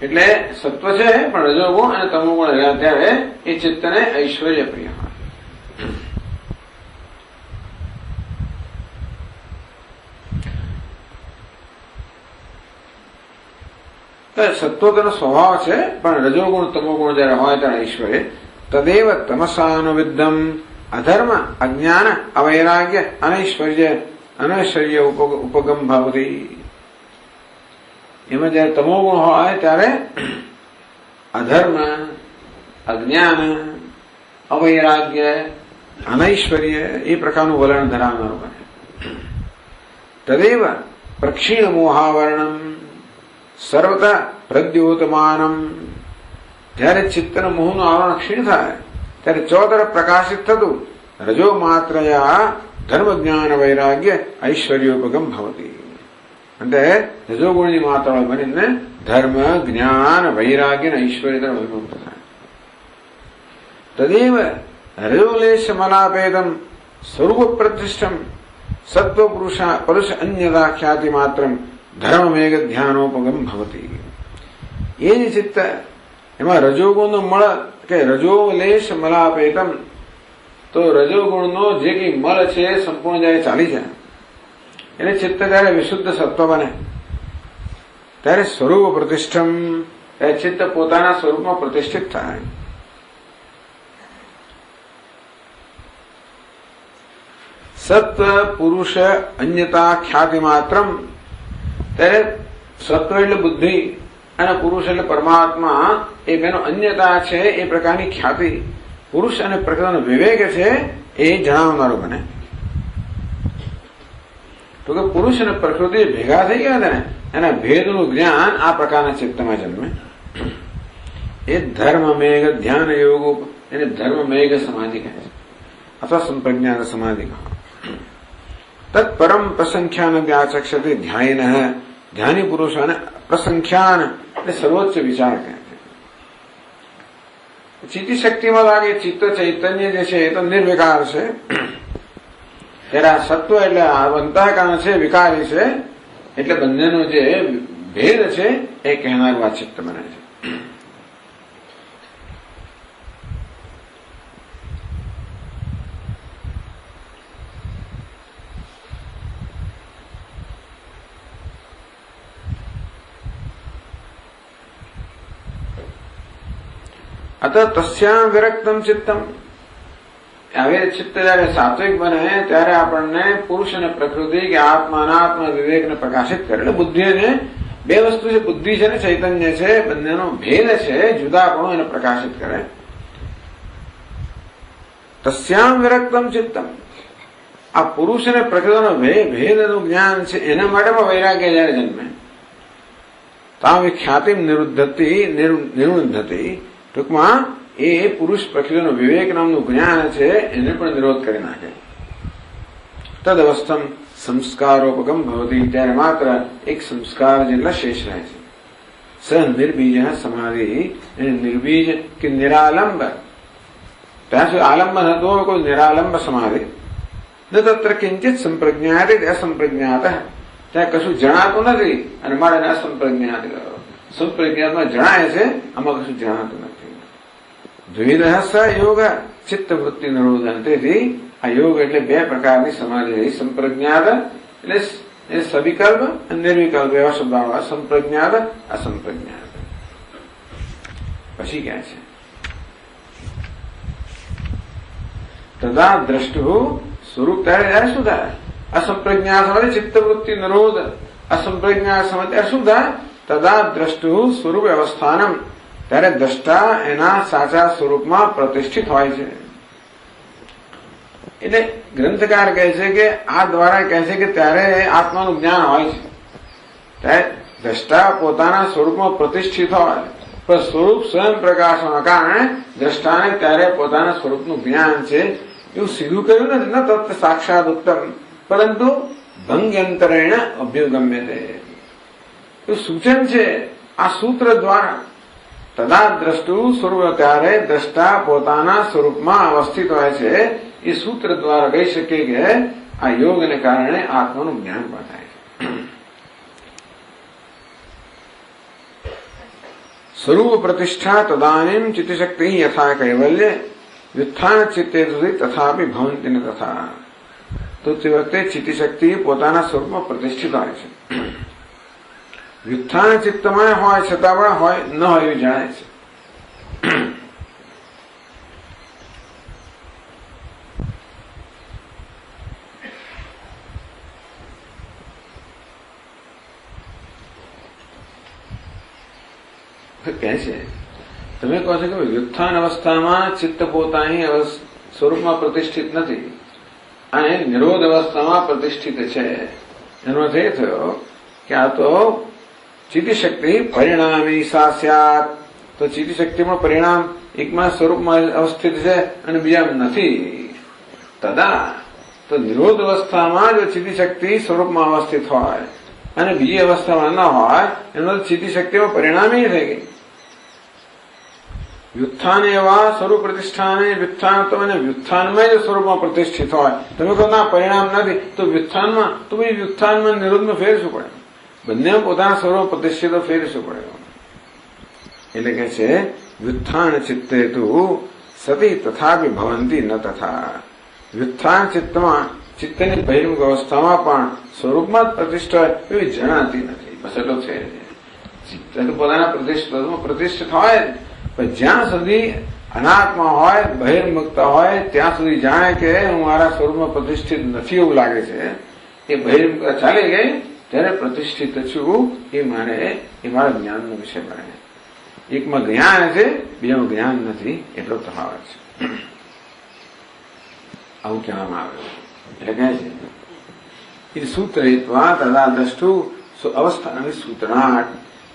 એટલે સત્વ છે પણ રજોગુણ અને તમોગુણ રહ્યા ત્યારે એ ચિત્તને ઐશ્વર્ય પ્રિય હોય. સત્વ તેનો સ્વભાવ છે, પણ રજોગુણ તમોગુણ જયારે હોય ત્યારે ઐશ્વર્ય. તદેવ તમસાનુવિદ્ધમ અધર્મ અજ્ઞાન અવૈરાગ્ય અનૈશ્વર્ય ઉપગમ ભવતી. એમાં જયારે તમોગુણ હોય ત્યારે અધર્મ, અજ્ઞાન, અવૈરાગ્ય, અનૈશ્વર્ય એ પ્રકારનું વલણ ધરાવનારું બને. તદેવ પ્રક્ષીણ મોહાવરણમ સર્વતા પ્રદ્યોતમાનમ. જયારે ચિત્તના મોહનું આવરણ ક્ષીણ થાય ત્યારે ચોતરફ પ્રકાશિત થતું રજો માત્રયા ધર્મ જ્ઞાન વૈરાગ્ય ઐશ્વર્યોપગમ ભવતી. એટલે રજોગુણની માત્રા બનીને ધર્મ, જ્ઞાન, વૈરાગ્ય અને ઐશ્વર્ય તરફ અભિમુખ થાય. તદેવ રજોલેશ મલાપેદમ સ્વરૂપ પ્રતિષ્ઠમ સત્વ પુરુષ અન્યતા ખ્યાતિ માત્રમ ધર્મ મેઘ ધ્યાનોપગમ ભવતી. એ જ ચિત્ત એમાં રજોગુણનો મળ કે રજોલેશ મલાપેતમ, તો રજોગુણનો જે કઈ મળ છે એ સંપૂર્ણ જયારે ચાલી જાય એટલે ચિત્ત ત્યારે વિશુદ્ધ સત્વ બને. ત્યારે સ્વરૂપ પ્રતિષ્ઠમ, ત્યારે ચિત્ત પોતાના સ્વરૂપમાં પ્રતિષ્ઠિત થાય. સત્વ પુરુષ અન્યતા ખ્યાતિ માત્રમ, ત્યારે સત્વ એટલે બુદ્ધિ અને પુરુષ એટલે પરમાત્મા, એ બેનો અન્યતા છે, એ પ્રકારની ખ્યાતિ પુરુષ અને પ્રકૃતિનો વિવેક છે એ જણાવનારું બને. તો કે પુરુષ અને પ્રકૃતિ ભેગા થઈ ગયા હતા ને, એના ભેદનું જ્ઞાન આ પ્રકારના ચિત્તમાં જન્મે. એ ધર્મ મેઘ ધ્યાન યોગ, એને ધર્મ મેઘ સમાધિ કહે છે અથવા સંપ્રજ્ઞાત સમાધિ કહો. તત્પરમ પ્રસંખ્યાન વ્યાચક્ષતે ધ્યાયન, ધ્યાની પુરુષોને પ્રસંખ્યાન એટલે સર્વોચ્ચ વિચાર કહે છે. ચિત્ત શક્તિમાં લાગે ચિત્ત ચૈતન્ય જે છે એ તો નિર્વિકાર છે, ત્યારે આ સત્વ એટલે અંતઃકરણ છે, વિકારી છે, એટલે બંનેનો જે ભેદ છે એ કહેનારું આ ચિત્ત બને છે. અત તસ્યામ વિરક્તમ ચિત્તમ, હવે ચિત્ત જયારે સાત્વિક બને ત્યારે આપણને પુરુષ અને પ્રકૃતિ કે આત્મા અનાત્મ વિવેકને પ્રકાશિત કરે. એટલે બુદ્ધિને બે વસ્તુ છે, બુદ્ધિ છે ને ચૈતન્ય છે, બંનેનો ભેદ છે, જુદાપણું એને પ્રકાશિત કરે. તસ્યામ વિરક્તમ ચિત્તમ, આ પુરુષ અને પ્રકૃતિનો ભેદનું જ્ઞાન છે એના માટેમાં વૈરાગ્ય જયારે જન્મે, તામ ખ્યાતિ નિરુદ્ધતિ, ટૂંકમાં એ પુરુષ પ્રકૃતિનો વિવેક નામનું જ્ઞાન છે એને પણ નિરોધ કરી નાખે. તદ અવસ્થમ સંસ્કારોપગમ ભવતી, ત્યારે માત્ર એક સંસ્કાર જેટલા શેષ રહે છે. સ નિર્બીજ સમાધિ, નિર્બીજ કે નિરાલંબ, ત્યાં સુધી આલંબન હતો, કોઈ નિરાલંબ સમાધિ. ન તત્ર કિંચિત સંપ્રજ્ઞાત અસંપ્રજ્ઞાત, ત્યાં કશું જણાતું નથી અને મારે અસંપ્રજ્ઞાત કરો. સંપ્રજ્ઞાતમાં જણાય છે, આમાં કશું જણાતું નથી. દ્વિધ સ યોગ ચિત્તવૃત્તિ નિરોધન, તેથી આ યોગ એટલે બે પ્રકારની સમાધિ રહી. સંપ્રજ્ઞાત એટલે સવિકલ્પ અને નિર્વિકલ્પ એવા શબ્દો, સંપ્રજ્ઞાત અસંપ્રજ્ઞાત. પછી ક્યાં છે? તદા દ્રષ્ટુ સ્વરૂપ, ત્યારે શું થાય? અસંપ્રજ્ઞાત સમાધિ ચિત્તવૃત્તિ નિરોધ, અસંપ્રજ્ઞાત સમાધિ ત્યારે શું થાય? તદા દ્રષ્ટુ સ્વરૂપ અવસ્થાનમ, ત્યારે દ્રષ્ટા એના સાચા સ્વરૂપમાં પ્રતિષ્ઠિત હોય છે. એટલે ગ્રંથકાર કહે છે કે આ દ્વારા કહે છે કે ત્યારે આત્માનું જ્ઞાન હોય છે, ત્યારે દ્રષ્ટા પોતાના સ્વરૂપમાં પ્રતિષ્ઠિત હોય, પણ સ્વરૂપ સ્વયં પ્રકાશના કારણે દ્રષ્ટાને ત્યારે પોતાના સ્વરૂપનું જ્ઞાન છે એવું સીધું કર્યું નથી. ન તત્વ સાક્ષાત ઉત્તમ, પરંતુ ભંગ્યંતરેણ અભ્યુગમ્ય તે, એવું સૂચન છે આ સૂત્ર દ્વારા. તદા દ્રષ્ટુ સ્વરૂપ, ત્યારે દ્રષ્ટા પોતાના સ્વરૂપમાં અવસ્થિત હોય છે, એ સૂત્ર દ્વારા કહી શકીએ કે આ યોગને કારણે આત્માનું જ્ઞાન પણ થાય છે. સ્વરૂપ પ્રતિષ્ઠા તદાનીમ ચિત્તશક્તિ યથા કૈવલ્ય વ્યુત્થાન ચિત્તે તથાપી ભવંતિ ન તથા, તો તે વખતે ચિત્તશક્તિ પોતાના સ્વરૂપમાં પ્રતિષ્ઠિત હોય છે. વ્યુત્થાન ચિત્તમાં હોય છતાં પણ હોય ન હોય એવું જણાય છે. કહે છે તમે કહો છો કે વ્યુત્થાન અવસ્થામાં ચિત્ત પોતાની સ્વરૂપમાં પ્રતિષ્ઠિત નથી અને નિરોધ અવસ્થામાં પ્રતિષ્ઠિત છે. એનો અર્થ એ થયો કે આ તો ચિત્તશક્તિ પરિણામી સા સ્યાત, તો ચિત્તશક્તિમાં પરિણામ એકમાં સ્વરૂપમાં અવસ્થિત છે અને બીજામાં નથી. તદા, તો નિરોધ અવસ્થામાં જો ચિત્તશક્તિ સ્વરૂપમાં અવસ્થિત હોય અને બીજી અવસ્થામાં ન હોય, એનો ચિત્તશક્તિમાં પરિણામી થઈ ગઈ. વ્યુત્થાન એવા સ્વરૂપ પ્રતિષ્ઠાને વ્યુત્થાન, તો એને વ્યુત્થાનમાં જ સ્વરૂપમાં પ્રતિષ્ઠિત હોય. તમે કહો ના પરિણામ નથી, તો વ્યુત્થાનમાં, તો એ વ્યુત્થાનમાં નિરોધમાં ફેર શું પડે? બંને પોતાના સ્વરૂપ પ્રતિષ્ઠિત ફેર શું પડે? એટલે કે છે વ્યુત્થાન ચિત્તે તુ સતી તથાપી ભવંતી ન તથા, વ્યુત્થાન ચિત્તમાં ચિત્તની બહિર્મુખ અવસ્થામાં પણ સ્વરૂપમાં જ પ્રતિષ્ઠા એવી જણાતી નથી. બસ એટલો છે. ચિત્ત તો પોતાના પ્રતિષ્ઠિત હોય, પણ જ્યાં સુધી અનાત્મા હોય, બહિર્મુક્ત હોય ત્યાં સુધી જાણે કે હું મારા સ્વરૂપમાં પ્રતિષ્ઠિત નથી એવું લાગે છે. એ બહિર્મુક્ત ચાલી ગઈ ત્યારે પ્રતિષ્ઠિત છું એ મારા જ્ઞાનનો વિષય બને. એકમાં જ્ઞાન છે, બીજામાં જ્ઞાન નથી, એટલો તફાવત છે. આવું કહેવામાં આવે એટલે કહે છે એ સૂત્ર તદા દ્રષ્ટુ અવસ્થા સૂત્રાટ.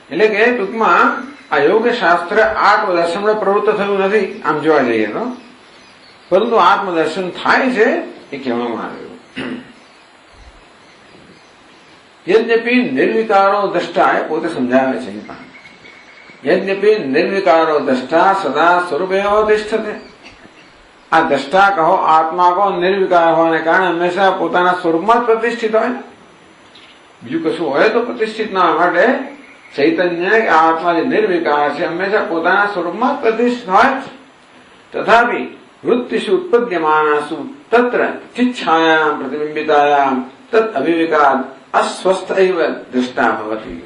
એટલે કે ટૂંકમાં આ યોગ શાસ્ત્ર આત્મદર્શન પ્રવૃત્ત થયું નથી આમ જોવા જઈએ તો, પરંતુ આત્મદર્શન થાય છે એ કહેવામાં આવ્યું. યદ્યપિ નિર્વિકારો દ્રષ્ટા એ પોતે સમજાવે છે. યદ્યપિ નિર્વિકારો દ્રષ્ટા સદા સ્વરૂપે તિષ્ઠતે. આ દ્રષ્ટા કહો, આત્મા કહો, નિર્વિકાર હોવાને કારણે હંમેશા પોતાના સ્વરૂપમાં જ પ્રતિષ્ઠિત હોય. બીજું કશું હોય તો પ્રતિષ્ઠિત ના માટે ચૈતન્ય કે આત્મા જે નિર્વિકાર છે હંમેશા પોતાના સ્વરૂપમાં જ પ્રતિષ્ઠિત હોય. તથાપિ વૃત્તિષુ ઉત્પદ્યમાનાસુ તત્ર ચિચ્છાયામ પ્રતિબિંબિતાયામ તદ અવિવિકાદ અસ્વસ્થ દ્રષ્ટા ભવતી.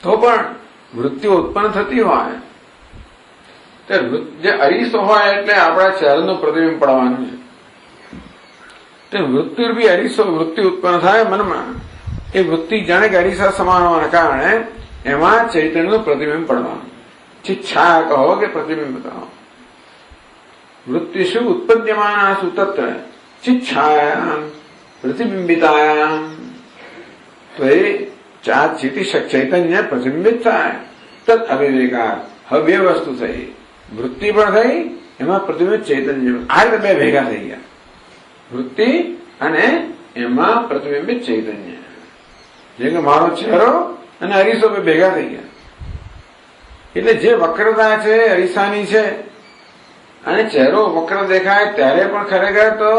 તો પણ વૃત્તિઓ ઉત્પન્ન થતી હોય, જે અરીસો હોય એટલે આપણા ચહેરાનું પ્રતિબિંબ પડવાનું છે. તે વૃત્તિ બી અરીસો વૃત્તિ ઉત્પન્ન થાય મનમાં. એ વૃત્તિ જાણે કે અરીસા સમાન હોવાના કારણે એમાં ચૈતન્યનું પ્રતિબિંબ પડવાનું. ચિચ્છા કહો કે પ્રતિબિંબ કહો. વૃત્તિષુ ઉત્પદ્યમાનાસુ તત્ર ચિચ્છાયામ પ્રતિબિંબિતાયામ. તો એ ચૈતન્ય પ્રતિબિંબિત થાય. તદ અવિવેકાર. હવે બે વસ્તુ થઈ, વૃત્તિ પણ થઈ, એમાં પ્રતિબિંબિત ચૈતન્ય. આ રીતે બે ભેગા થઈ ગયા, વૃત્તિ અને એમાં પ્રતિબિંબિત ચૈતન્ય. જેમ કે મારો ચહેરો અને અરીસો બે ભેગા થઈ ગયા. એટલે જે વક્રતા છે અરીસાની છે, અને ચહેરો વક્ર દેખાય ત્યારે પણ ખરેખર તો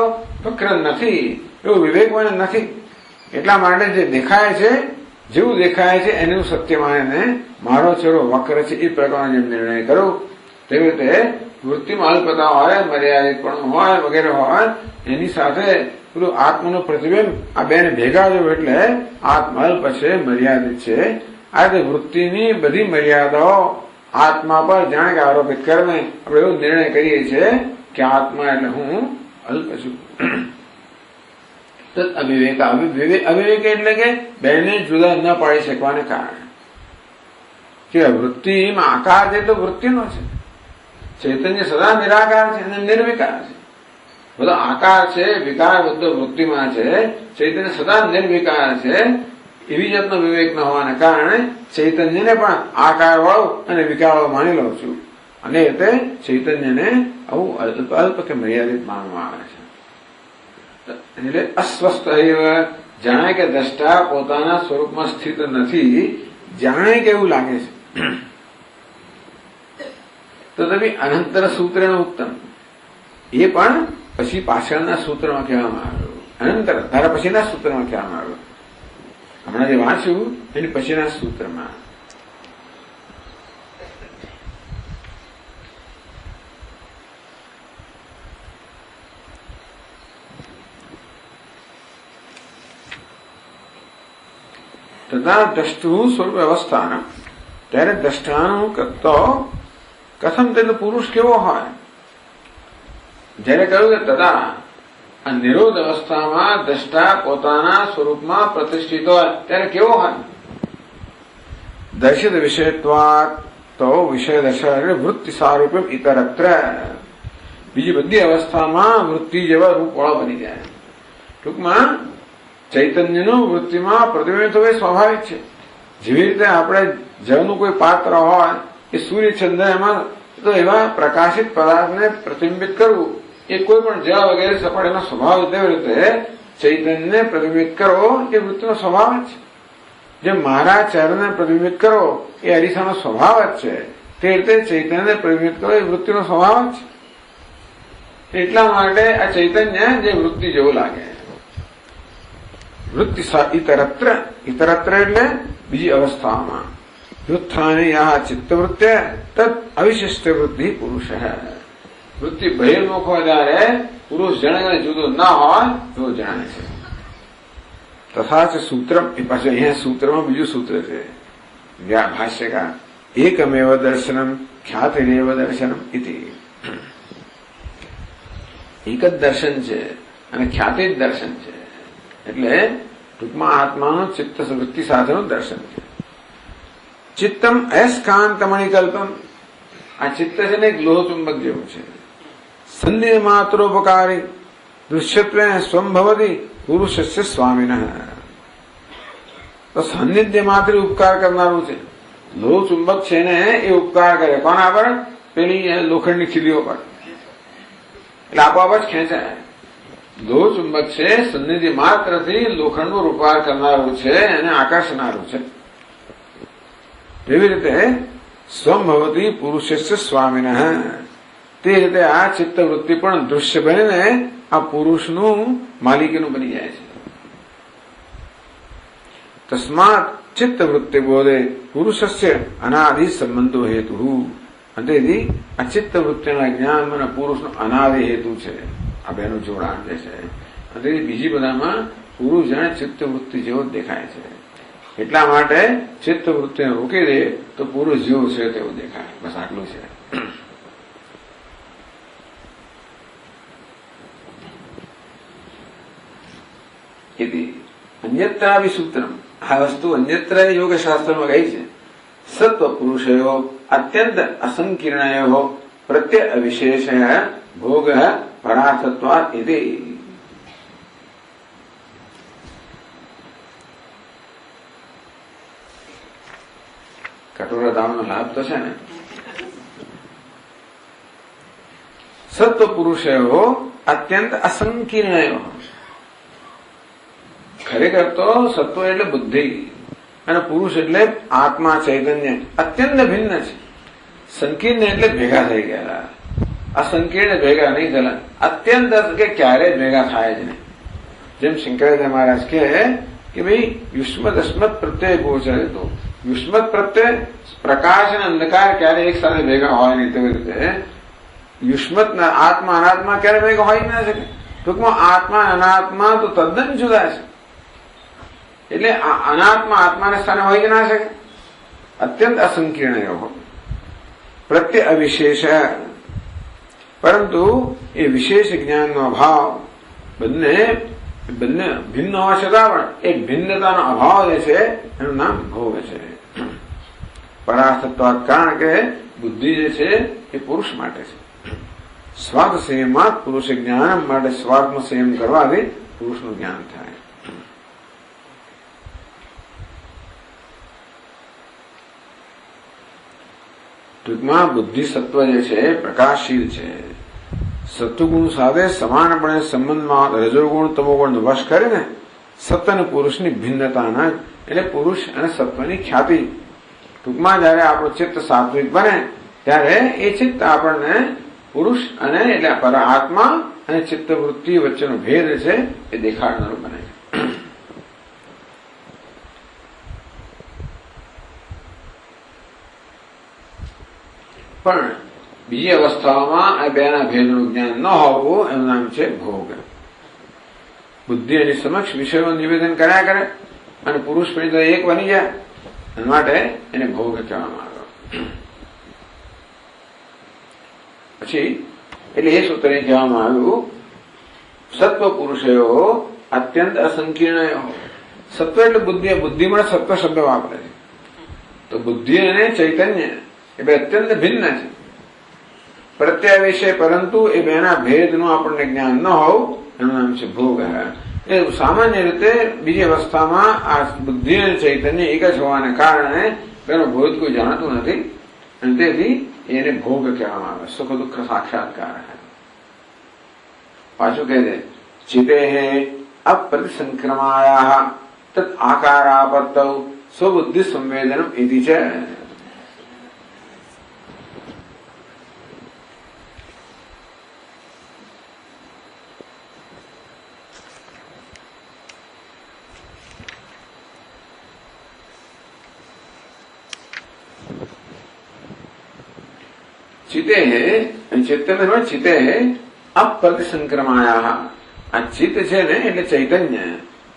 વક્ર નથી એવું વિવેકવાન નથી. એટલા માટે જે દેખાય છે, જેવું દેખાય છે એનું સત્ય માનીને મારો ચહેરો વક્ર છે એ પ્રકારનો જેમ નિર્ણય કરો, તેવી રીતે વૃત્તિમાં અલ્પતા હોય, મર્યાદિતપણું હોય વગેરે હોય, એની સાથે પેલું આત્માનું પ્રતિબિંબ આ બેને ભેગા જો એટલે આત્મા અલ્પ છે, મર્યાદિત છે. આ રીતે વૃત્તિની બધી મર્યાદાઓ આત્મા પર જાણે કે આરોપિત કરીને આપણે એવો નિર્ણય કરીએ છીએ કે આત્મા એટલે હું અલ્પ છું. અવિવેક અવિવેક એટલે કે બેને જુદા ન પાડી શકવાને કારણે કે વૃત્તિમાં આકાર છે તો વૃત્તિનો છે, ચૈતન્ય સદા નિરાકાર છે અને નિર્વિકાર છે. બધો આકાર છે, વિકાર બધો વૃત્તિમાં છે, ચૈતન્ય સદા નિર્વિકાર છે. એવી જાતનો વિવેક ન હોવાને કારણે ચૈતન્યને પણ આકાર વાળો અને વિકાર વાળો માની લઉં છું, અને એટલે ચૈતન્યને આવું અલ્પ કે મર્યાદિત માનવામાં આવે છે. એટલે અસ્વસ્થ જાણે કે દ્રષ્ટા પોતાના સ્વરૂપમાં સ્થિત નથી, જાણે કે એવું લાગે છે. તો તમે અનંતર સૂત્ર ઉત્તમ એ પણ પછી પાછળના સૂત્રમાં કહેવામાં આવ્યું. અનંતર તારા પછીના સૂત્રમાં કહેવામાં આવ્યું. હમણાં જે વાંચ્યું એની પછીના સૂત્રમાં તથા દ્રષ્ટુ સ્વરૂપ અવસ્થાના. ત્યારે દ્રષ્ટાનું કરતો કથમ તે પુરુષ કેવો હોય? જયારે કહ્યું કે તથા આ નિરોધ અવસ્થામાં દ્રષ્ટા પોતાના સ્વરૂપમાં પ્રતિષ્ઠિત હોય ત્યારે કેવો હોય? દર્શિત વિષયત્વાત તો વિષય દર્શન વૃત્તિ સારૂપ ઇતરત્ર. બીજી બધી અવસ્થામાં વૃત્તિ જેવા રૂપવાળો બની જાય. ટૂંકમાં ચૈતન્યનું વૃત્તિમાં પ્રતિબિંબ થવું એ સ્વાભાવિક છે. જેવી રીતે આપણે જળનું કોઈ પાત્ર હોય એ સૂર્યચંદ્ર એમાં તો એવા પ્રકાશિત પદાર્થને પ્રતિબિંબિત કરવું એ કોઈ પણ જળ વગેરે સપાટીનો સ્વભાવ. તેવી રીતે ચૈતન્યને પ્રતિબિંબિત કરવો એ વૃત્તિનો સ્વભાવ જ છે. જે મારા ચહેરાને પ્રતિબિંબિત કરો એ અરીસાનો સ્વભાવ જ છે, તે રીતે ચૈતન્યને પ્રતિબિંબિત કરો એ વૃત્તિનો સ્વભાવ જ છે. એટલા માટે આ ચૈતન્ય જે વૃત્તિ જેવું લાગે. વૃત્તિ ઇતરત્ર એટલે બીજી અવસ્થામાં વ્યુત્થાની ચિત્તવૃત્તિ તદ અવિશિષ્ટ વૃત્તિ પુરુષ. વૃત્તિ બહિર્મુખ હોય ત્યારે પુરુષ જણે જુદું ના હોય એવું જાણે છે. તથા છે સૂત્ર. એ પાછું અહીંયા સૂત્રમાં બીજું સૂત્ર છે ભાષ્યકાર. એકમેવ દર્શનમ ખ્યાતિરેવ દર્શનમ ઇતિ. એક જ દર્શન છે અને ખ્યાતિ જ દર્શન છે. એટલે ટૂંકમાં આત્માનું ચિત્ત વૃત્તિ સાથેનું દર્શન છે. ચિત્તમ અયસ્કાંતમણિકલ્પમ. આ ચિત્ત છે ને એક લોહ ચુંબક જેવું છે. સંનિધિ માત્રોપકારી દૃશ્યત્વે સ્વંભવતી પુરુષસ્ય સ્વામિન. તો સાનિધ્ય માત્ર ઉપકાર કરનારું છે. લોહ ચુંબક છે ને એ ઉપકાર કરે કોના પર? પેલી લોખંડની ખીલીઓ પર. એટલે આપોઆપ જ ખેંચાય. લોહ ચુંબક છે સન્નિધિ માત્રથી લોખંડનો ઉપકાર કરનારું છે અને આકર્ષનારું છે. તેવી રીતે સ્વંભવતી પુરુષસ્ય સ્વામિન. તે રીતે આ ચિત્તવૃત્તિ પણ દૃશ્ય બનીને આ પુરુષનું માલિકીનું બની જાય છે. તસ્માત ચિત્તવૃત્તિ બોધે પુરુષસ્ય અનાદિ સંબંધો હેતુ. તેથી આ ચિત્તવૃત્તિના જ્ઞાનમાં પુરુષનો અનાદિ હેતુ છે. આ બેનું જોડાણ જે છે. તેથી બીજી બધામાં પુરુષ જાણે ચિત્તવૃત્તિ જેવો દેખાય છે. એટલા માટે ચિત્તવૃત્તિને રોકી દે તો પુરુષ જેવું છે તેવું દેખાય. બસ આટલું છે. અન્યત્રાવિ સૂત્રમ. આ વસ્તુ અન્યત્ર યોગશાસ્ત્રમાં ગઈ છે. સત્વ પુરુષયો અત્યંત અસંકીર્ણયો પ્રત્યય અવિશેષ ભોગ પરાર્થત્વાદ ઇતિ. કઠોરતાનો લાભ તો છે ને. સત્વ પુરુષયો અત્યંત અસંકીર્ણયો. ખરેખર તો સત્વ એટલે બુદ્ધિ અને પુરુષ એટલે આત્મા ચૈતન્ય અત્યંત ભિન્ન છે. સંકીર્ણ એટલે ભેગા થઈ ગયેલા. અસંકીર્ણ ભેગા નહીં થયેલા. અત્યંત કે ક્યારેય ભેગા થાય જ નહીં. જેમ શંકરાચાર્ય મહારાજ કે ભાઈ યુષ્મત અસ્મત પ્રત્યય ગોચરે. તો યુષ્મત પ્રત્યય પ્રકાશ અને અંધકાર ક્યારે એક સાથે ભેગા હોય નહીં. તેવી રીતે યુષ્મત આત્મા અનાત્મા ક્યારે ભેગા હોય ના શકે. ટૂંકમાં આત્મા અનાત્મા તો તદ્દન જુદા છે. એટલે અનાત્મા આત્માને સ્થાને હોય કે ના શકે. અત્યંત અસંકીર્ણ પ્રત્યય અવિશેષ. પરંતુ એ વિશેષ જ્ઞાનનો અભાવ બંને ભિન્ન હોવા છતાં પણ એક ભિન્નતાનો અભાવ જે છે એનું નામ ભોગ છે. પરાર્થત્વાદ. કારણ કે બુદ્ધિ જે છે એ પુરુષ માટે છે. સ્વાર્થ સંયમમાં પુરુષ જ્ઞાન માટે સ્વાર્થમાં સંયમ કરવાથી પુરુષનું જ્ઞાન થાય. ટૂંકમાં બુદ્ધિ સત્વ જે છે પ્રકાશશીલ છે. સત્વગુણ સાથે સમાનપણે સંબંધમાં રજોગુણ તમોગુણ વશ કરે ને સત્વ અને પુરુષની ભિન્નતાના એટલે પુરુષ અને સત્વની ખ્યાતિ. ટૂંકમાં જયારે આપણું ચિત્ત સાત્વિક બને ત્યારે એ ચિત્ત આપણને પુરુષ અને એટલે પર આત્મા અને ચિત્તવૃત્તિ વચ્ચેનો ભેદ છે એ દેખાડનારું બને. પણ બીજી અવસ્થાઓમાં આ બેના ભેદનું જ્ઞાન ન હોવું એનું નામ છે ભોગ. બુદ્ધિ એની સમક્ષ વિષયોનું નિવેદન કર્યા કરે અને પુરુષ પણ એક બની જાય. એના માટે એને ભોગ કહેવામાં આવે. પછી એટલે એ સૂત્ર કહેવામાં આવ્યું સત્વ પુરુષયો અત્યંત અસંકીર્ણ. સત્વ એટલે બુદ્ધિ. બુદ્ધિ મળે સત્વ શબ્દ વાપરે છે. તો બુદ્ધિ અને ચૈતન્ય એ બે અત્યંત ભિન્ન છે. પ્રત્યય વિશે પરંતુ એ બેના ભેદનું આપણને જ્ઞાન ન હોવું એનું નામ છે ભોગ. એ સામાન્ય રીતે બીજી અવસ્થામાં આ બુદ્ધિ અને ચૈતન્ય એક જ હોવાને કારણે તેનો ભેદ કોઈ જાણતું નથી અને તેથી એને ભોગ કહેવામાં આવે. સુખ દુઃખ સાક્ષાત્કાર. પાછું કહે છે ચિતે અપ્રતિસંક્રમાયા તત આકારાપત્તૌ સ્વબુદ્ધિ સંવેદનમ ઇતિ છે. ચિતે ચિત્તમાં ચિતે અપ્રતિસંક્રમાયા. આ ચિત્ત છે ને એટલે ચૈતન્ય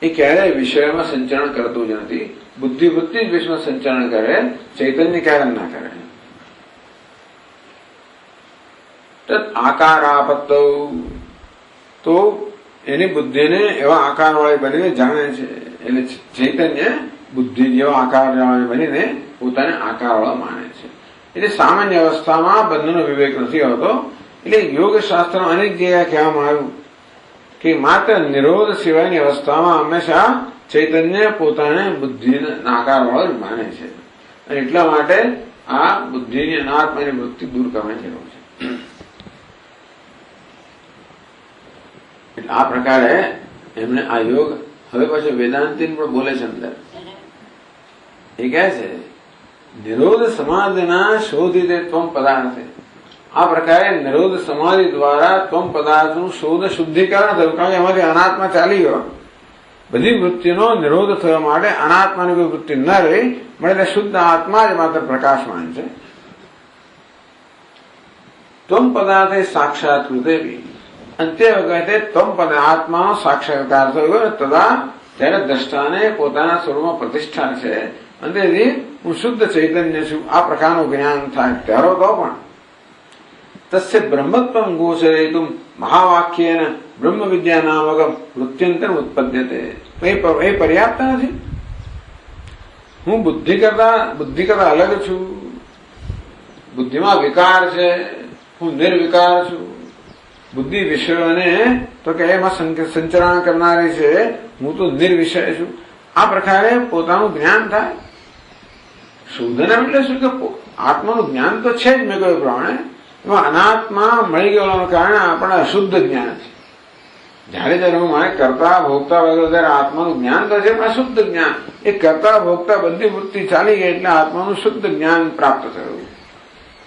એ ક્યારેય વિષયમાં સંચરણ કરતું જ નથી. બુદ્ધિવૃત્તિ જ વિષયમાં સંચરણ કરે. ચૈતન્ય ક્યારે ના કરે. આકારાપત્ત, તો એની બુદ્ધિને એવા આકાર વાળી બનીને જાણે છે. એટલે ચૈતન્ય બુદ્ધિ જેવા આકાર વાળી બનીને પોતાને આકાર વાળા માને છે. એટલે સામાન્ય અવસ્થામાં બંધનો વિવેક નથી હોતો. એટલે યોગ શાસ્ત્ર અનેક જગ્યાએ કહેવામાં આવ્યું કે માત્ર નિરોધ સિવાયની અવસ્થામાં હંમેશા ચૈતન્ય પોતાને બુદ્ધિના આકાર વાળો માને છે. અને એટલા માટે આ બુદ્ધિની અનાત્માની વૃત્તિ દૂર કરવાની જરૂર છે. એટલે આ પ્રકારે એમને આ યોગ હવે પાછું વેદાંતિ પણ બોલે છે અંદર. એ કહે છે નિરોધ સમાધિના શોધિતે ત્વમ પદાર્થે. આ પ્રકારે નિરોધ સમાધિ દ્વારા ત્વમ પદાર્થનું શોધ શુદ્ધિકરણ થયું. કારણ કે એમાંથી અનાત્મા ચાલી ગયો. બધી વૃત્તિનો નિરોધ થવા માટે અનાત્માની કોઈ વૃત્તિ ન રહી મળે શુદ્ધ આત્મા જ માત્ર પ્રકાશમાન છે. ત્વમ પદાર્થે સાક્ષાત્કૃતે અંતે વખતે ત્વમ પદ આત્માનો સાક્ષાત્કાર થયો તથા ત્યારે દ્રષ્ટાને પોતાના સ્વરૂપમાં પ્રતિષ્ઠા છે. અંતેથી હું શુદ્ધ ચૈતન્ય છું આ પ્રકારનું જ્ઞાન થાય ત્યારે તો પણ તસ્ય બ્રહ્મત્વમ ગોચરેતુમ મહાવાક્યેન બ્રહ્મ વિદ્યા નામકમ વૃત્યંતર ઉત્પદ્યતે. એ પર્યાપ્ત નથી. હું બુદ્ધિ કરતા અલગ છું. બુદ્ધિમાં વિકાર છે, હું નિર્વિકાર છું. બુદ્ધિ વિષયોને તો કે એમાં સંચરણ કરનારી છે, હું તો નિર્વિષય છું. આ પ્રકારે પોતાનું જ્ઞાન થાય. શોધન એટલે શું કે આત્માનું જ્ઞાન તો છે જ. મેં કહ્યું પ્રમાણે એમાં અનાત્મા મળી ગયેલાના કારણે આપણને અશુદ્ધ જ્ઞાન છે. જયારે જયારે હું મારે કરતા ભોગતા વગેરે ત્યારે આત્માનું જ્ઞાન તો છે પણ અશુદ્ધ જ્ઞાન. એ કરતા ભોગતા બધી વૃત્તિ ચાલી ગઈ એટલે આત્માનું શુદ્ધ જ્ઞાન પ્રાપ્ત થયું.